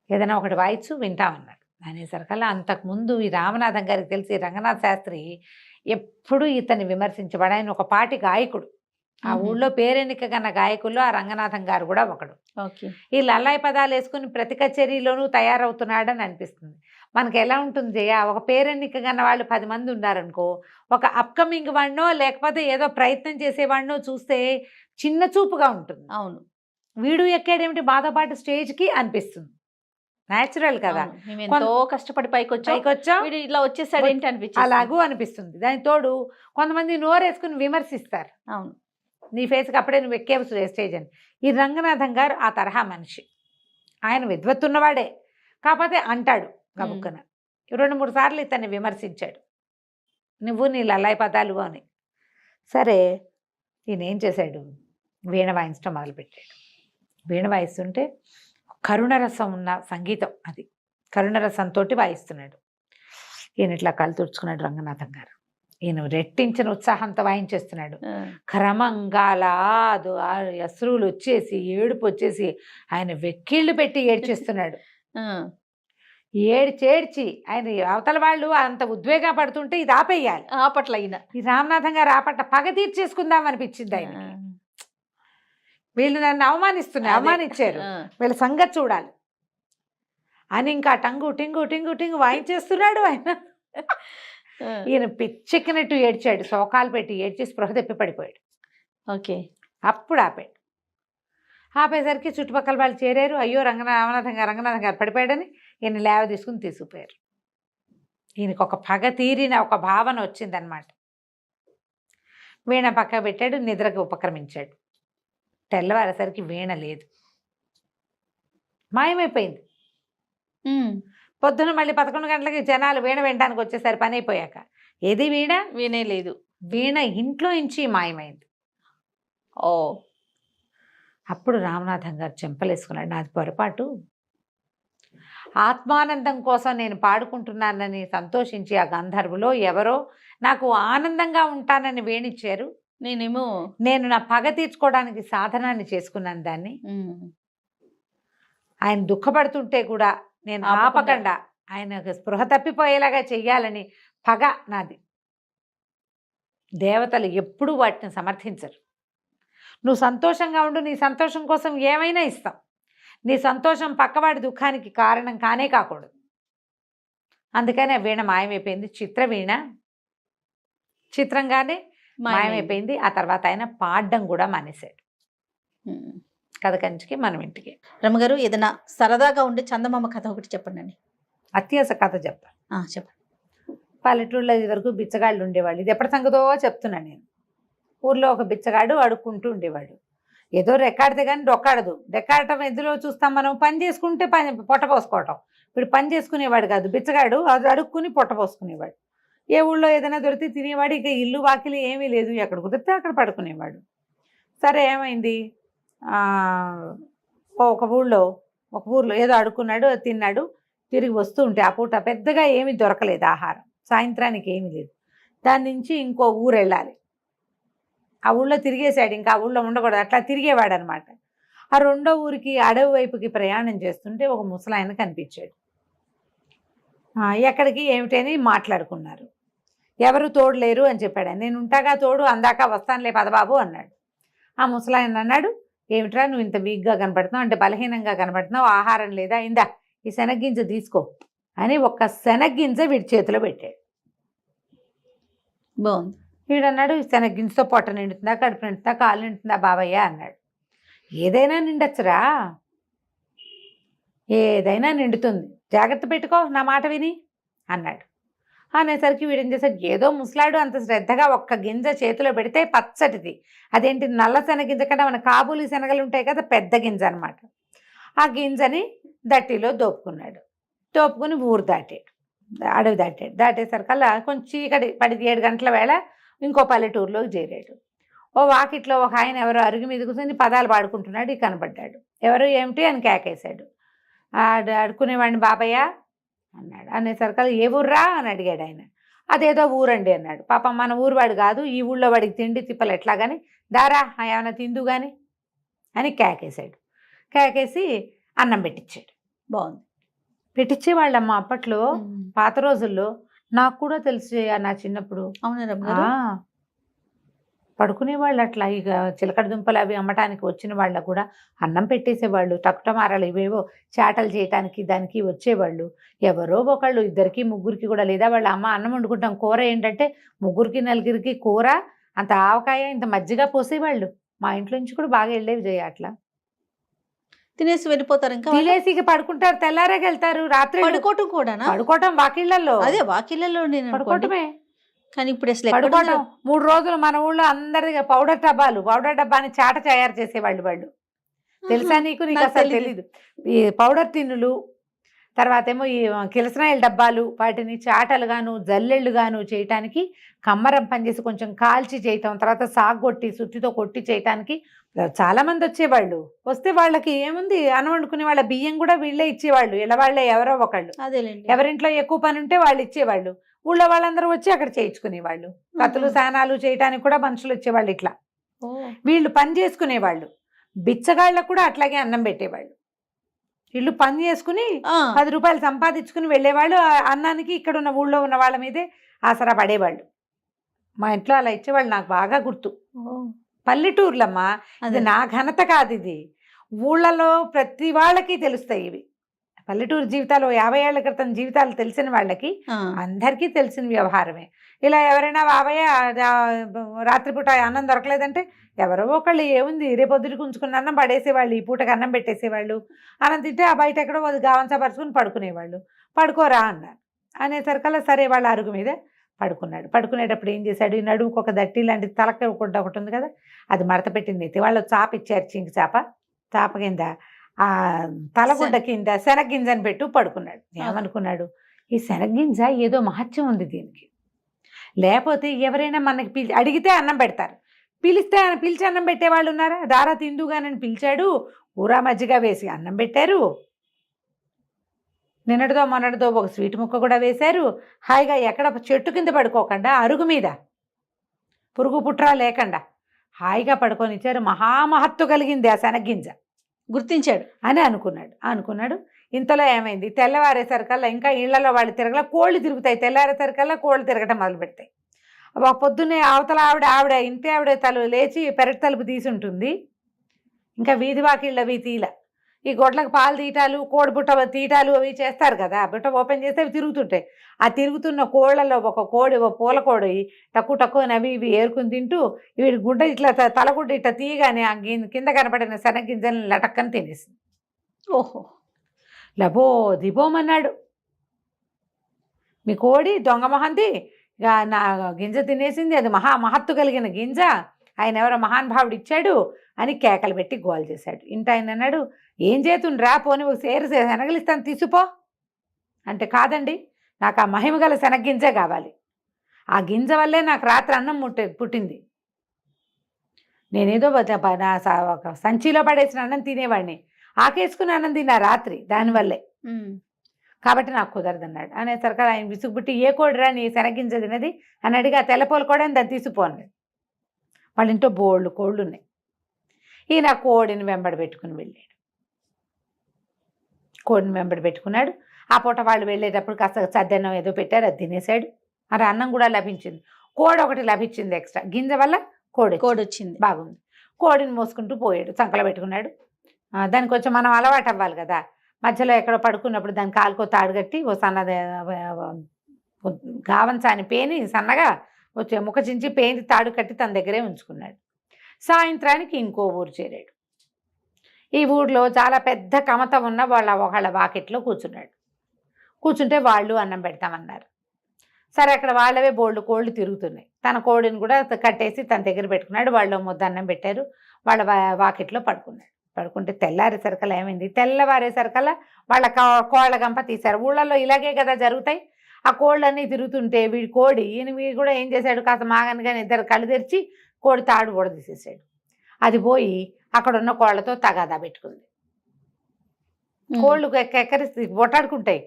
ఏదైనా ఒకటి వాయిచ్చు వింటామన్నాడు. అనేసరికల్లా అంతకుముందు ఈ రామనాథం గారికి తెలిసి రంగనాథ శాస్త్రి ఎప్పుడు ఇతన్ని విమర్శించబడి, ఆయన ఒక పాటి గాయకుడు, ఆ ఊళ్ళో పేరెన్నిక కన్న గాయకుల్లో ఆ రంగనాథం గారు కూడా ఒకడు. ఈ లల్లాయి పదాలు వేసుకుని ప్రతి కచేరీలోనూ తయారవుతున్నాడని అనిపిస్తుంది. మనకి ఎలా ఉంటుంది జయ, ఒక పేరెన్నిక కన్న వాళ్ళు 10 మంది ఉన్నారనుకో, ఒక అప్కమింగ్ వాడినో లేకపోతే ఏదో ప్రయత్నం చేసేవాడినో చూస్తే చిన్న చూపుగా ఉంటుంది. అవును, వీడు ఎక్కాడేమిటి మాతో పాటు స్టేజ్కి అనిపిస్తుంది. న్యాచురల్ కదా, ఎంతో కష్టపడి పైకొచ్చాం, ఇలా వచ్చేసాడు ఏంటి అనిపించింది, అలాగూ అనిపిస్తుంది. దాని తోడు కొంతమంది నోరేసుకుని విమర్శిస్తారు, అవును నీ ఫేస్కి అప్పుడే నువ్వు ఎక్కేవు స్టేజ్ అని. ఈ రంగనాథం గారు ఆ తరహా మనిషి. ఆయన విద్వత్తున్నవాడే, కాకపోతే అంటాడు గబుక్కన. 2-3 సార్లు ఇతన్ని విమర్శించాడు, నువ్వు నీ లల్లాయి పదాలు అని. సరే ఈయన ఏం చేశాడు, వీణ వాయించడం మొదలుపెట్టాడు. వీణ వాయిస్తుంటే కరుణరసం ఉన్న సంగీతం, అది కరుణరసంతో వాయిస్తున్నాడు. ఈయన ఇట్లా కళ్ళు తుడుచుకున్నాడు రంగనాథం గారు. ఈయన రెట్టించిన ఉత్సాహంతో వాయించేస్తున్నాడు. క్రమంగా లాదు అశ్రువులు వచ్చేసి, ఏడుపు వచ్చేసి ఆయన వెక్కిళ్ళు పెట్టి ఏడ్చేస్తున్నాడు. ఏడ్చి ఆయన అవతల వాళ్ళు అంత ఉద్వేగం పడుతుంటే ఇది ఆపేయాలి. ఆపట్ల అయిన ఈ రామనాథం గారు ఆపట్ల పగ తీర్చేసుకుందాం అనిపించింది ఆయనకి. వీళ్ళు నన్ను అవమానించారు, వీళ్ళ సంగతి చూడాలి అని ఇంకా టంగు టింగు టింగు టింగు వాయించేస్తున్నాడు ఆయన. ఈయన పిచ్చెక్కినట్టు ఏడ్చాడు, శోకాలు పెట్టి ఏడ్చి స్పృహ తెప్పి పడిపోయాడు. ఓకే, అప్పుడు ఆపాడు. ఆపేసరికి చుట్టుపక్కల వాళ్ళు చేరారు. అయ్యో రామనాథం గారు పడిపోయాడని ఈయన లేవ తీసుకుపోయారు. ఈయనకు ఒక పగ తీరిన ఒక భావన వచ్చిందనమాట. వీణ పక్క పెట్టాడు, నిద్రకు ఉపక్రమించాడు. తెల్లవారేసరికి వీణ లేదు, మాయమైపోయింది. పొద్దున మళ్ళీ 11 గంటలకి జనాలు వీణ వినడానికి వచ్చేసరి పని అయిపోయాక ఏది వీణే లేదు. వీణ ఇంట్లో నుంచి మాయమైంది. ఓ, అప్పుడు రామనాథం గారు చెంపలేసుకున్నాడు, నాది పొరపాటు, ఆత్మానందం కోసం నేను పాడుకుంటున్నానని సంతోషించి ఆ గంధర్వులో ఎవరో నాకు ఆనందంగా ఉంటానని వేణిచ్చారు, నేను నా పగ తీర్చుకోవడానికి సాధనాన్ని చేసుకున్నాను దాన్ని. ఆయన దుఃఖపడుతుంటే కూడా నేను ఆపకుండా ఆయన స్పృహ తప్పిపోయేలాగా చెయ్యాలని పగ నాది. దేవతలు ఎప్పుడూ వాటిని సమర్థించరు. నువ్వు సంతోషంగా ఉండు, నీ సంతోషం కోసం ఏమైనా ఇస్తాం, నీ సంతోషం పక్కవాడి దుఃఖానికి కారణం కానే కాకూడదు. అందుకని ఆ వీణ మాయమైపోయింది. చిత్రవీణ చిత్రంగానే మాయమైపోయింది. ఆ తర్వాత ఆయన పాడడం కూడా మానేశాడు. కథ కంచికి మనం ఇంటికి. రమ్మగారు ఏదైనా సరదాగా ఉండే చందమామ కథ ఒకటి చెప్పండి అండి. అత్యాస కథ చెప్తాను. చెప్పండి. పల్లెటూళ్ళలో ఇది వరకు బిచ్చగాళ్ళు ఉండేవాళ్ళు. ఇది ఎప్పటి సంగతో చెప్తున్నాను నేను. ఊర్లో ఒక బిచ్చగాడు అడుక్కుంటూ ఉండేవాడు. ఏదో రెక్కాడితే కానీ డొక్కాడదు. రెక్కాడటం ఎందులో చూస్తాం మనం? పని చేసుకుంటే పొట్ట పోసుకోవటం. ఇప్పుడు పని చేసుకునేవాడు కాదు బిచ్చగాడు, అది అడుక్కుని పొట్ట పోసుకునేవాడు. ఏ ఊళ్ళో ఏదైనా దొరికితే తినేవాడు. ఇక ఇల్లు వాకిలి ఏమీ లేదు, ఎక్కడ కుదిరితే అక్కడ పడుకునేవాడు. సరే ఏమైంది, ఒక ఊర్లో ఏదో అడుక్కున్నాడు, తిన్నాడు. తిరిగి వస్తూ ఉంటే ఆ పూట పెద్దగా ఏమీ దొరకలేదు ఆహారం. సాయంత్రానికి ఏమీ లేదు. దాని నుంచి ఇంకో ఊరు వెళ్ళాలి. ఆ ఊళ్ళో తిరిగేశాడు, ఇంకా ఆ ఊళ్ళో ఉండకూడదు, అట్లా తిరిగేవాడు అనమాట. ఆ రెండో ఊరికి అడవి వైపుకి ప్రయాణం చేస్తుంటే ఒక ముసలాయన కనిపించాడు. ఎక్కడికి ఏమిటని మాట్లాడుకున్నారు. ఎవరు తోడు లేరు అని చెప్పాడు. నేను ఉంటాగా తోడు, అందాక వస్తానులే పదబాబు అన్నాడు. ఆ ముసలాయన అన్నాడు, ఏమిట్రా నువ్వు ఇంత వీక్గా కనపడుతున్నావు, అంటే బలహీనంగా కనపడుతున్నావు, ఆహారం లేదా, ఇందా ఈ శనగ్గింజ తీసుకో అని ఒక్క శనగ్గింజ వీడి చేతిలో పెట్టాడు. బాగుంది. వీడన్నాడు, శనగ్గింజతో పొట్ట నిండుతుందా, కడుపు నిండుతుందా, కాలు నిండుతుందా బాబయ్య అన్నాడు. ఏదైనా నిండొచ్చురా, ఏదైనా నిండుతుంది, జాగ్రత్త పెట్టుకో నా మాట విని అన్నాడు. అనేసరికి వీడేం చేశాడు, ఏదో ముసలాడు అంత శ్రద్ధగా ఒక్క గింజ చేతిలో పెడితే పచ్చటిది, అదేంటి నల్ల శనగింజ కంటే మన కాబూలి శనగలు ఉంటాయి కదా, పెద్ద గింజ అనమాట. ఆ గింజని దట్టిలో దోపుకున్నాడు. దోపుకుని ఊరు దాటాడు, అడవి దాటాడు. దాటేసరికల్లా కొంచెం చీకటి 7 గంటల వేళ ఇంకో పల్లెటూరులోకి చేరాడు. ఓ వాకిట్లో ఒక ఆయన ఎవరో అరుగు మీద కూర్చొని పదాలు పాడుకుంటున్నాడు. కనబడ్డాడు. ఎవరు ఏమిటి అని కేకేశాడు. అడుక్కునేవాడిని బాబయ్య అన్నాడు. అనేసరికల్లా ఏ ఊర్రా అని అడిగాడు ఆయన. అదేదో ఊరండి అన్నాడు. పాపం మన ఊరువాడు కాదు, ఈ ఊళ్ళో వాడికి తిండి తిప్పలు ఎట్లా కానీ, దారా ఏమైనా తిందు కానీ అని కేకేశాడు. కేకేసి అన్నం పెట్టించాడు. బాగుంది. పెట్టించేవాళ్ళమ్మ అప్పట్లో, పాత రోజుల్లో. నాకు కూడా తెలిసి నా చిన్నప్పుడు. అవునా? పడుకునేవాళ్ళు అట్లా. ఇక చిలకడ దుంపలు అవి అమ్మటానికి వచ్చిన వాళ్ళకు కూడా అన్నం పెట్టేసేవాళ్ళు. టకుటమారాలు ఇవేవో చాటలు చేయటానికి దానికి వచ్చేవాళ్ళు. ఎవరో ఒకళ్ళు, 2కి 3కి కూడా, లేదా వాళ్ళ అమ్మ అన్నం వండుకుంటాం, కూర ఏంటంటే 3కి 4కి కూర, అంత ఆవకాయ, ఇంత మజ్జిగ పోసేవాళ్ళు. మా ఇంట్లో నుంచి కూడా బాగా వెళ్ళేవి చేయ. అట్లా తినేసి వెళ్ళిపోతారు. ఇంకా తినేసి ఇక పడుకుంటారు, తెల్లారాకి వెళ్తారు. రాత్రి పడుకోవటం కూడా, పడుకోవటం వాకిళ్లలో. అదే వాకిళ్లలో నేను పడుకోవటమే. కానీ ఇప్పుడు అసలు పడుకోవటం 3 రోజులు మన ఊళ్ళో అందరిది పౌడర్ డబ్బాని చాట తయారు చేసేవాళ్ళు వాళ్ళు. తెలుసా నీకు? నీకు అసలు తెలీదు. ఈ పౌడర్ టిన్నులు, తర్వాత ఏమో ఈ కిరసనాయిల డబ్బాలు, వాటిని చాటలుగాను జల్లెళ్ళుగాను చేయటానికి కమ్మరం పనిచేసి కొంచెం కాల్చి చేయటం, తర్వాత సాగు కొట్టి సుత్తితో కొట్టి చేయటానికి చాలామంది వచ్చేవాళ్ళు. వస్తే వాళ్ళకి ఏముంది, అన్నం వండుకునే వాళ్ళ బియ్యం కూడా వీళ్ళే ఇచ్చేవాళ్ళు. ఇలా వాళ్ళే ఎవరో ఒకళ్ళు. అదేలేండి. ఎవరింట్లో ఎక్కువ పని ఉంటే వాళ్ళు ఇచ్చేవాళ్ళు. ఊళ్ళో వాళ్ళందరూ వచ్చి అక్కడ చేయించుకునేవాళ్ళు. కత్తులు సానాలు చేయడానికి కూడా మనుషులు వచ్చేవాళ్ళు. ఇట్లా వీళ్ళు పని చేసుకునేవాళ్ళు. బిచ్చగాళ్ళకు కూడా అట్లాగే అన్నం పెట్టేవాళ్ళు. వీళ్ళు పని చేసుకుని 10 రూపాయలు సంపాదించుకుని వెళ్ళేవాళ్ళు. అన్నానికి ఇక్కడ ఉన్న ఊళ్ళో ఉన్న వాళ్ళ మీదే ఆసరా పడేవాళ్ళు. మా ఇంట్లో అలా ఇచ్చేవాళ్ళు. నాకు బాగా గుర్తు. పల్లెటూర్లమ్మా, ఇది నా ఘనత కాదు, ఇది ఊళ్ళలో ప్రతి వాళ్ళకి తెలుస్తాయి ఇవి. పల్లెటూరు జీవితాలు 50 ఏళ్ల క్రితం జీవితాలు తెలిసిన వాళ్ళకి అందరికీ తెలిసిన వ్యవహారమే. ఇలా ఎవరైనా బాబయ్య రాత్రిపూట అన్నం దొరకలేదంటే ఎవరో ఒకళ్ళు ఏముంది రేపొద్దుటికి ఉంచుకున్న అన్నం పడేసేవాళ్ళు, ఈ పూటకి అన్నం పెట్టేసేవాళ్ళు. అన్నం తింటే ఆ బయట ఎక్కడో గావంచపరుచుకుని పడుకునేవాళ్ళు. పడుకోరా అన్నారు. అనేసరికల్లా సరే వాళ్ళ అరుగు మీద పడుకున్నాడు. పడుకునేటప్పుడు ఏం చేశాడు, ఈ నడుముకు ఒక దట్టి లాంటి తలక ఒకటి ఉంది కదా, అది మడత పెట్టింది. ఎత్తి వాళ్ళు చాప ఇచ్చారు, చింకి చాప కింద ఆ తలగుడ్డ కింద శనగ్గింజని పెట్టు పడుకున్నాడు. ఏమనుకున్నాడు, ఈ శనగ్గింజ ఏదో మహత్యం ఉంది దీనికి, లేకపోతే ఎవరైనా మనకి అడిగితే అన్నం పెడతారు, పిలిచి అన్నం పెట్టేవాళ్ళు ఉన్నారా? దారా తిందుగానని పిలిచాడు, ఊరా మజ్జిగ వేసి అన్నం పెట్టారు. నిన్నటిదో మొన్నటిదో ఒక స్వీట్ ముక్క కూడా వేశారు. హాయిగా ఎక్కడ చెట్టు కింద పడుకోకుండా అరుగు మీద పురుగు పుట్రా లేకుండా హాయిగా పడుకొని ఇచ్చారు. మహామహత్తు కలిగింది ఆ శనగ్గింజ. గుర్తించాడు అని అనుకున్నాడు. ఇంతలో ఏమైంది, తెల్లవారేసరికల్లా ఇంకా ఇళ్లలో వాళ్ళు తిరగల, కోళ్ళు తిరుగుతాయి. తెల్లారేసరికల్లా కోళ్ళు తిరగటం మొదలు పెడతాయి. పొద్దున్నే అవతల ఆవిడ ఇంటి ఆవిడ లేచి పెరటి తలుపు తీసి ఉంటుంది. ఇంకా వీధి వాకిళ్ళవి తీల. ఈ గొడ్లకు పాలు తీయటాలు కోడి బుట్ట తీయటాలు అవి చేస్తారు కదా, బుట్ట ఓపెన్ చేస్తే అవి తిరుగుతుంటాయి. ఆ తిరుగుతున్న కోళ్ళలో ఒక కోడి, ఒక పూల కోడి తక్కువ అవి ఇవి ఏరుకుని తింటూ వీడి గుడ్డ ఇట్లా తలగుడ్డ ఇట్లా తీయగానే ఆ కింద కనపడిన శనగింజలను లటక్కని తినేసింది. ఓహో. లబో దిబోమన్నాడు, మీ కోడి దొంగ మొహంది నా గింజ తినేసింది, అది మహత్తు కలిగిన గింజ, ఆయన ఎవరో మహానుభావుడు ఇచ్చాడు అని కేకలు పెట్టి గోల్ చేశాడు. ఇంటి ఆయన అన్నాడు, ఏం చేతుండ్రా, పోని ఒక సేరు శనగలిస్తాను తీసుకో అంటే, కాదండి నాకు ఆ మహిమ గల శనగ్గింజే కావాలి, ఆ గింజ వల్లే నాకు రాత్రి అన్నం పుట్టింది, నేనేదో ఒక సంచిలో పడేసిన అన్నం తినేవాడిని, ఆకేసుకుని అన్నం తిన్నా రాత్రి దానివల్లే, కాబట్టి నాకు కుదరదన్నాడు. అనేసరికి ఆయన విసుగుబుట్టి, ఏ కోడిరా నీ శనగింజ తినది అని అడిగి, ఆ తెల్లపోలు కూడా దాన్ని తీసిపోన్నాడు. వాళ్ళ ఇంట్లో బోళ్ళు కోళ్ళు ఉన్నాయి. ఈయన కోడిని వెంబడి పెట్టుకుని వెళ్ళాడు. కోడిని వెంబడి పెట్టుకున్నాడు. ఆ పూట వాళ్ళు వెళ్ళేటప్పుడు కాస్త సద్దన్నం ఏదో పెట్టారు, అది తినేశాడు. మరి అన్నం కూడా లభించింది. కోడి ఒకటి లభించింది ఎక్స్ట్రా, గింజ వల్ల కోడి వచ్చింది, బాగుంది. కోడిని మోసుకుంటూ పోయాడు, సంకలో పెట్టుకున్నాడు. దానికి కొంచెం మనం అలవాటు అవ్వాలి కదా, మధ్యలో ఎక్కడో పడుకున్నప్పుడు దాని కాలుకో తాడు కట్టి ఓ సన్నది గావంచాని పేని సన్నగా వచ్చే ముఖ చించి పేని తాడు కట్టి తన దగ్గరే ఉంచుకున్నాడు. సాయంత్రానికి ఇంకో ఊరు చేరాడు. ఈ ఊర్లో చాలా పెద్ద కమత ఉన్న ఒకళ్ళ వాకిట్లో కూర్చున్నాడు. కూర్చుంటే వాళ్ళు అన్నం పెడతామన్నారు. సరే, అక్కడ వాళ్ళవే బోళ్ళు కోళ్ళు తిరుగుతున్నాయి. తన కోడిని కూడా కట్టేసి తన దగ్గర పెట్టుకున్నాడు. వాళ్ళు ముద్ద అన్నం పెట్టారు. వాళ్ళ వాకిట్లో పడుకున్నాడు. పడుకుంటే తెల్లారేసరికల్లా ఏమైంది, తెల్లవారేసరికల్లా వాళ్ళ కోళ్ళ గంప తీశారు. ఊళ్ళల్లో ఇలాగే కదా జరుగుతాయి. ఆ కోళ్ళన్నీ తిరుగుతుంటే వీడి కోడి వీడు కూడా ఏం చేశాడు, కాస్త మాగనగానే ఇద్దరు కళ్ళు తెరిచి కోడి తాడు కూడా తీసేసాడు. అది పోయి అక్కడ ఉన్న కోళ్ళతో తగాదా పెట్టుకుంది. కోళ్ళు ఎక్కరిస్తే పొట్టాడుకుంటాయి.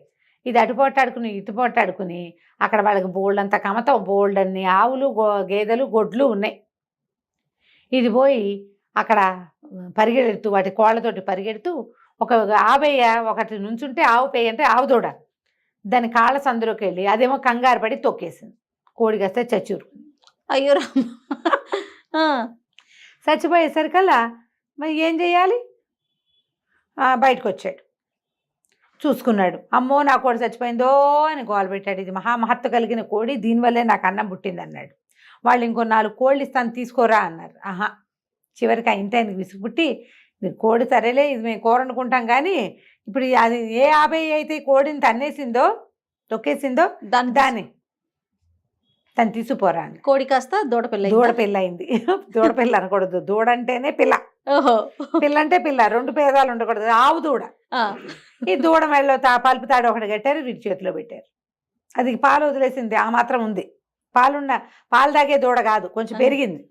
ఇది అటు పొట్టాడుకుని ఇటు పొట్టాడుకుని అక్కడ వాళ్ళకి బోల్డంత కమత, బోల్డన్ని ఆవులు గేదెలు గొడ్లు ఉన్నాయి. ఇది పోయి అక్కడ పరిగెడుతూ వాటి కోళ్ళతోటి పరిగెడుతూ ఒక ఆవేయ ఒకటి నుంచుంటే ఆవు పేయ అంటే ఆవు దూడ దాని కాళ్ళ సందులోకి వెళ్ళి అదేమో కంగారు పడి తొక్కేసింది. కోడి కాస్తే చచ్చూరుకుంది. అయ్యో, చచ్చిపోయేసరికల్లా మరి ఏం చేయాలి, బయటకు వచ్చాడు. చూసుకున్నాడు, అమ్మో నా కోడి చచ్చిపోయిందో అని గోల పెట్టాడు. ఇది మహత్తు కలిగిన కోడి, దీనివల్లే నాకు అన్నం పుట్టింది అన్నాడు. వాళ్ళు ఇంకో 4 కోళ్ళు ఇస్తాను తీసుకోరా అన్నారు. ఆహా, చివరికి ఆ ఇంటి ఆయనకి విసుగుపుట్టి, మీరు కోడి సరేలే ఇది మేము కూర అనుకుంటాం, కానీ ఇప్పుడు అది ఏ 50 అయితే కోడిని తన్నేసిందో తొక్కేసిందో దాన్ని తను తీసుకుపోరా అని. కోడి కాస్త దూడపిల్ల అయింది. దూడపిల్ల అనకూడదు, దూడ అంటేనే పిల్ల, పిల్ల అంటే పిల్ల, 2 పేదాలు ఉండకూడదు, ఆవు దూడ. ఈ దూడ మెళ్ళలో పలుపు తాడు ఒకటి కట్టారు, వీటి చేతిలో పెట్టారు. అది పాలు వదిలేసింది, ఆ మాత్రం ఉంది, పాలు తాగే దూడ కాదు, కొంచెం పెరిగింది.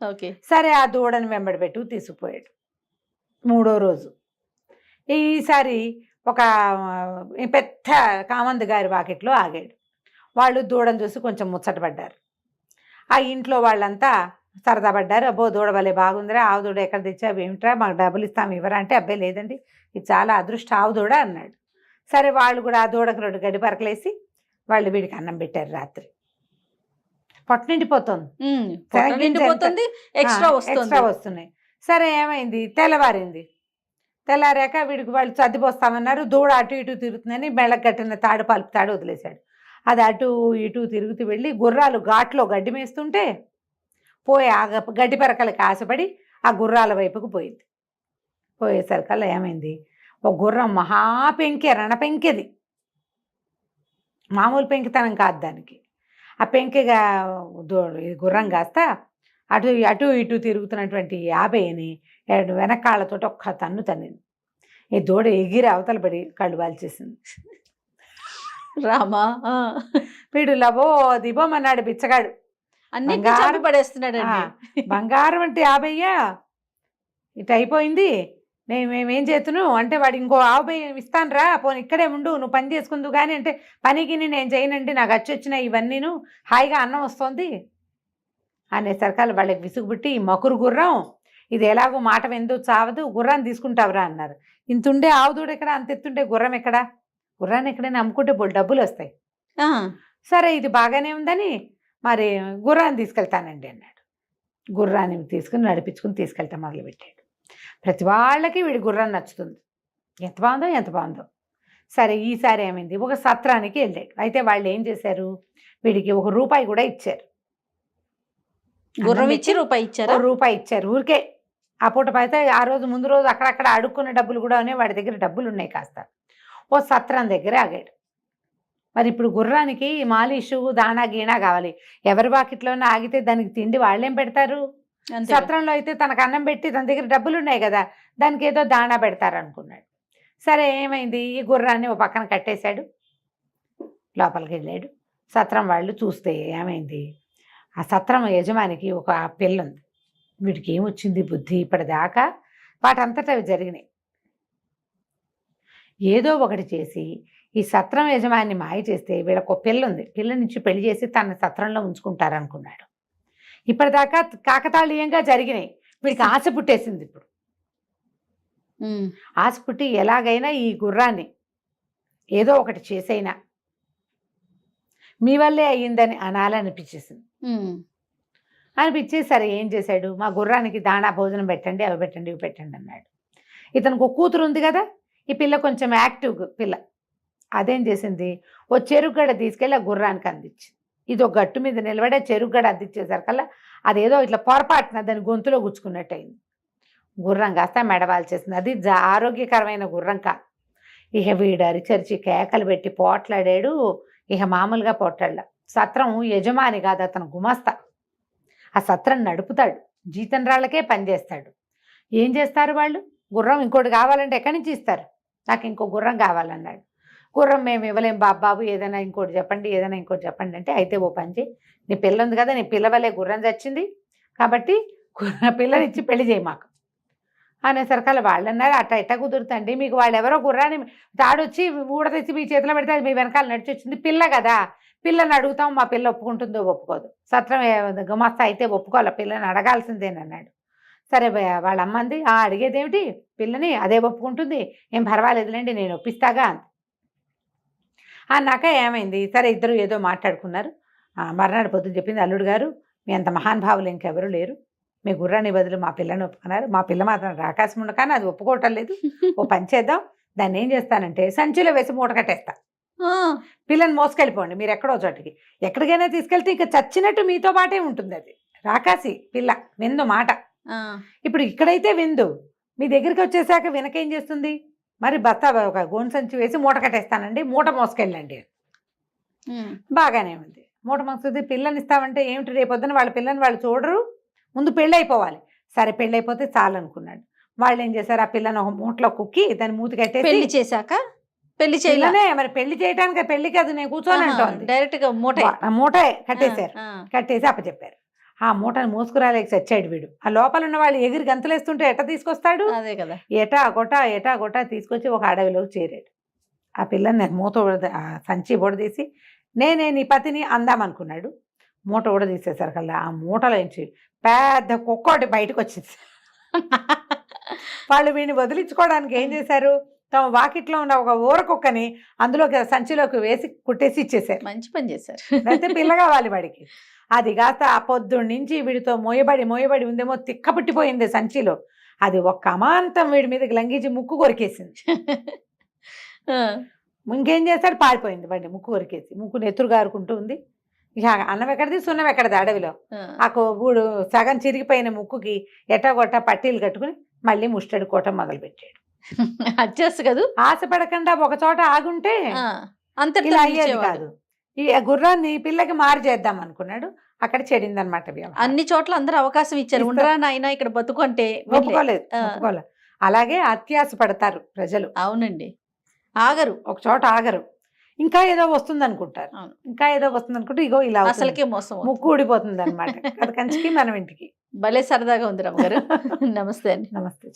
సరే, ఆ దూడని వెంబడి పెట్టు తీసుకుపోయాడు. 3వ రోజు ఈసారి ఒక పెద్ద కామంది గారి వాకిట్లో ఆగాడు. వాళ్ళు దూడను చూసి కొంచెం ముచ్చటపడ్డారు. ఆ ఇంట్లో వాళ్ళంతా సరదా పడ్డారు. అబ్బో దూడ వలే బాగుందిరా, ఆవు దూడ ఎక్కడ తెచ్చావు, ఏమిట్రా మాకు డబ్బులు ఇస్తాము ఇవ్వరా అంటే, అబ్బాయి లేదండి ఇది చాలా అదృష్ట ఆవు దూడ అన్నాడు. సరే, వాళ్ళు కూడా ఆ దూడకు 2 గడ్డి పరకలేసి వాళ్ళు వీడికి అన్నం పెట్టారు. రాత్రి పొట్ట నిండిపోతుంది, ఎక్స్ట్రా వస్తున్నాయి. సరే, ఏమైంది, తెల్లారాక వీడికి వాళ్ళు సర్దిపోస్తామన్నారు. దూడ అటు ఇటు తిరుగుతుందని బెళ్ళకు కట్టిన తాడు పలుపు తాడు వదిలేశాడు. అది అటు ఇటు తిరుగుతూ వెళ్ళి గుర్రాలు ఘాట్లో గడ్డి మేస్తుంటే పోయి ఆ గడ్డి పరకలకి ఆశపడి ఆ గుర్రాల వైపుకు పోయింది. పోయేసరికల్లా ఏమైంది, ఒక గుర్రం రణపెంకెది, మామూలు పెంకితనం కాదు దానికి. ఆ పెంకెగా గుర్రం కాస్త అటు ఇటు తిరుగుతున్నటువంటి 50ని వెనకాళ్ళతో ఒక్క తన్నింది. ఈ దూడ ఎగిరి అవతల పడి కళ్ళు వాల్చేసింది. రామా, వీడు లబో దిబోమన్నాడు బిచ్చగాడు, పడేస్తున్నాడు. బంగారం అంటే 50 ఇటు అయిపోయింది, మేమేం చేతును అంటే, వాడు ఇంకో 50 ఇస్తాను రా, పోనీ ఇక్కడే ఉండు, నువ్వు పని చేసుకుందు కానీ అంటే, పనికి నేను చేయనండి, నాకు వచ్చినాయి ఇవన్నీను, హాయిగా అన్నం వస్తుంది అనేసరికల్లా వాళ్ళకి విసుగుబుట్టి, ఈ మకురు గుర్రం ఇది ఎలాగో మాట వెందు చావదు, గుర్రాన్ని తీసుకుంటావురా అన్నారు. ఇంతుండే ఆవు దూడ ఎక్కడ, అంత ఎత్తుండే గుర్రం ఎక్కడ, గుర్రాన్ని ఎక్కడైనా అమ్ముకుంటే డబ్బులు వస్తాయి. సరే, ఇది బాగానే ఉందని మరి గుర్రాన్ని తీసుకెళ్తానండి అన్నాడు. గుర్రాన్ని తీసుకుని నడిపించుకుని తీసుకెళ్తా మొదలుపెట్టాడు. ప్రతి వాళ్ళకి వీడి గుర్రం నచ్చుతుంది. ఎంత బాగుందో. సరే ఈసారి ఏమైంది, ఒక సత్రానికి వెళ్ళాడు. అయితే వాళ్ళు ఏం చేశారు, వీడికి ₹1 కూడా ఇచ్చారు. గుర్రం ఇచ్చి రూపాయి ఇచ్చారా? ₹1 ఇచ్చారు ఊరికే. ఆ పూట అయితే ఆ రోజు ముందు రోజు అక్కడక్కడ అడుక్కున్న డబ్బులు కూడా ఉన్నాయి, వాడి దగ్గర డబ్బులు ఉన్నాయి కాస్త. ఓ సత్రం దగ్గర ఆగాడు. మరి ఇప్పుడు గుర్రానికి మాలిషు దానా గీనా కావాలి. ఎవరి వాకిట్లోనే ఆగితే దానికి తిండి వాళ్ళేం పెడతారు? సత్రంలో అయితే తనకు అన్నం పెట్టి తన దగ్గర డబ్బులు ఉన్నాయి కదా, దానికి ఏదో దాణా పెడతారు అనుకున్నాడు. సరే ఏమైంది, ఈ గుర్రాన్ని ఓ పక్కన కట్టేశాడు, లోపలికి వెళ్ళాడు. సత్రం వాళ్ళు చూస్తే ఏమైంది, ఆ సత్రం యజమానికి ఒక పిల్ల ఉంది. వీడికి ఏమొచ్చింది బుద్ధి, ఇప్పటిదాకా వాటంతటా అవి జరిగినాయి. ఏదో ఒకటి చేసి ఈ సత్రం యజమాని మాయ చేస్తే వీళ్ళకు ఒక పిల్ల ఉంది, పిల్ల నుంచి పెళ్లి చేసి తన సత్రంలో ఉంచుకుంటారనుకున్నాడు. ఇప్పటిదాకా కాకతాళీయంగా జరిగినాయి. వీడికి ఆశ పుట్టేసింది. ఇప్పుడు ఆశ పుట్టి ఎలాగైనా ఈ గుర్రాన్ని ఏదో ఒకటి చేసైనా మీ వల్లే అయ్యిందని అనాలనిపించేసింది. అనిపించి సరే ఏం చేశాడు, మా గుర్రానికి దాణా భోజనం పెట్టండి, అవి పెట్టండి, ఇవి పెట్టండి అన్నాడు. ఇతనికి ఒక కూతురు ఉంది కదా, ఈ పిల్ల కొంచెం యాక్టివ్ పిల్ల. అదేం చేసింది, ఓ చెరుగడ తీసుకెళ్ళి ఆ గుర్రానికి అందించింది. ఇది ఒక గట్టు మీద నిలబడి చెరుగడ అందించేసరికల్లా అదేదో ఇట్లా పొరపాటున దాని గొంతులో గుచ్చుకున్నట్టు అయింది. గుర్రం కాస్త మెడవాల్ చేసింది. అది ఆరోగ్యకరమైన గుర్రం కాదు. ఇక వీడు అరిచరిచి కేకలు పెట్టి పోట్లాడాడు. ఇక మామూలుగా పోట్లాడ. సత్రం యజమాని కాదు, అతను గుమస్తా. ఆ సత్రం నడుపుతాడు, జీతం రాళ్ళకే పనిచేస్తాడు. ఏం చేస్తారు వాళ్ళు, గుర్రం ఇంకోటి కావాలంటే ఎక్కడి నుంచి ఇస్తారు, నాకు ఇంకో గుర్రం కావాలన్నాడు. గుర్రం మేము ఇవ్వలేం బాబు, ఏదైనా ఇంకోటి చెప్పండి, ఏదైనా ఇంకోటి చెప్పండి అంటే, అయితే ఓ పంచి, నీ పిల్ల ఉంది కదా, నీ పిల్లవలే గుర్రం చచ్చింది కాబట్టి పిల్లనిచ్చి పెళ్లి చేయి మాకు అనేసరికల్ వాళ్ళు అన్నారు, అట్ట ఎట్ట కుదురుతండి, మీకు వాళ్ళు ఎవరో గుర్రాన్ని తాడొచ్చి ఊడతెచ్చి మీ చేతిలో పెడితే అది మీ వెనకాల నడిచి వచ్చింది, పిల్ల కదా, పిల్లని అడుగుతాం, మా పిల్ల ఒప్పుకుంటుందో ఒప్పుకోదు, సత్రం గుమస్తా అయితే ఒప్పుకోవాలి, పిల్లని అడగాల్సిందేనన్నాడు. సరే వాళ్ళ అమ్మంది, అడిగేదేమిటి పిల్లని, అదే ఒప్పుకుంటుంది, ఏం పర్వాలేదులేండి నేను ఒప్పిస్తాగా అంది. అన్నాక ఏమైంది, సరే ఇద్దరు ఏదో మాట్లాడుకున్నారు. మర్నాడు పొద్దున చెప్పింది, అల్లుడు గారు మీ అంత మహానుభావులు ఇంకెవరు లేరు, మీ గుర్రాన్ని బదులు మా పిల్లని ఒప్పుకున్నారు, మా పిల్ల మాత్రం రాకాశం ఉండ కానీ అది ఒప్పుకోవటం లేదు, ఓ పని చేద్దాం, దాన్ని ఏం చేస్తానంటే సంచిలో వేసి మూట కట్టేస్తా, పిల్లని మోసుకెళ్ళిపోండి మీరు ఎక్కడో చోటికి, ఎక్కడికైనా తీసుకెళ్తే ఇంకా చచ్చినట్టు మీతో పాటే ఉంటుంది, అది రాకాసి పిల్ల విందు మాట. ఇప్పుడు ఇక్కడైతే విందు, మీ దగ్గరికి వచ్చేసాక వెనకేం చేస్తుంది, మరి బస్తా ఒక గోను సంచి వేసి మూట కట్టేస్తానండి, మూట మోసుకెళ్ళండి. బాగానే ఉంది, మూట మోసుకుంది. పిల్లని ఇస్తామంటే ఏమిటి, రేపొద్దున వాళ్ళ పిల్లని వాళ్ళు చూడరు, ముందు పెళ్ళి అయిపోవాలి. సరే పెళ్ళి అయిపోతే చాలు అనుకున్నాడు. వాళ్ళు ఏం చేశారు, ఆ పిల్లని ఒక మూటలో కుక్కి దాన్ని మూతి కట్టేసి, పెళ్లి చేశాక పెళ్లి చేయలే మరి పెళ్లి చేయడానికి పెళ్లి కాదు, నేను కూర్చొని అంటోంది, డైరెక్ట్ గా మూట కట్టేశారు. కట్టేసి అప్పచెప్పారు. ఆ మూటను మోసుకురాలేక చచ్చాడు వీడు. ఆ లోపల ఉన్న వాళ్ళు ఎగిరి గంతులేస్తుంటే ఎట్ట తీసుకొస్తాడు, అదే కదా, ఎటా గొటా తీసుకొచ్చి ఒక అడవిలోకి చేరాడు. ఆ పిల్లని మూత సంచి ఊడదీసి నేనే నీ పతిని అందామనుకున్నాడు. మూట ఊడదీసేసరికల్లా ఆ మూటలోంచి పెద్ద కుక్కోటి బయటకు వచ్చింది. వాళ్ళు వీడిని వదిలించుకోవడానికి ఏం చేశారు, తమ వాకిట్లో ఉన్న ఒక ఊర కుక్కని అందులోకి సంచిలోకి వేసి కుట్టేసి ఇచ్చేసారు. మంచి పని చేశారు. అయితే పిల్ల కావాలి వాడికి. అది కాస్త ఆ పొద్దున్న నుంచి వీడితో మోయబడి ఉందేమో, తిక్క పుట్టిపోయింది సంచిలో. అది ఒక్క అమాంతం వీడి మీదకి లంఘించి ముక్కు కొరికేసింది. ఇంకేం చేస్తాడు, పారిపోయింది బండి, ముక్కు కొరికేసి. ముక్కు నెత్తురు గారుకుంటూ ఉంది. ఇక అన్నం ఎక్కడిది సున్నం ఎక్కడిది అడవిలో. ఆ గూడు సగం చిరిగిపోయిన ముక్కుకి ఎటాగొట్టా పట్టీలు కట్టుకుని మళ్ళీ ముష్టడి కోటం మొదలుపెట్టాడు. అడ్జస్ట్ కాదు, ఆశపడకుండా ఒక చోట ఆగుంటే అంత అయ్యేది కాదు. ఈ గుర్రాన్ని పిల్లకి మారి చేద్దాం అనుకున్నాడు, అక్కడ చెడిందనమాట. అన్ని చోట్ల అందరూ అవకాశం ఇచ్చారు, ఉండరా నాయన ఇక్కడ బతుకు అంటే ఒప్పుకోలేదు. అలాగే అత్యాశ పడతారు ప్రజలు. అవునండి, ఆగరు, ఒక చోట ఆగరు, ఇంకా ఏదో వస్తుంది అనుకుంటారు, ఇంకా ఏదో వస్తుంది అనుకుంటే ఇగో ఇలా అసలుకే మోసం, ముక్కు ఊడిపోతుంది అనమాట. అది కంచికి మనం ఇంటికి. భలే సరదాగా ఉంది రమ్మగారు. నమస్తే అండి. నమస్తే.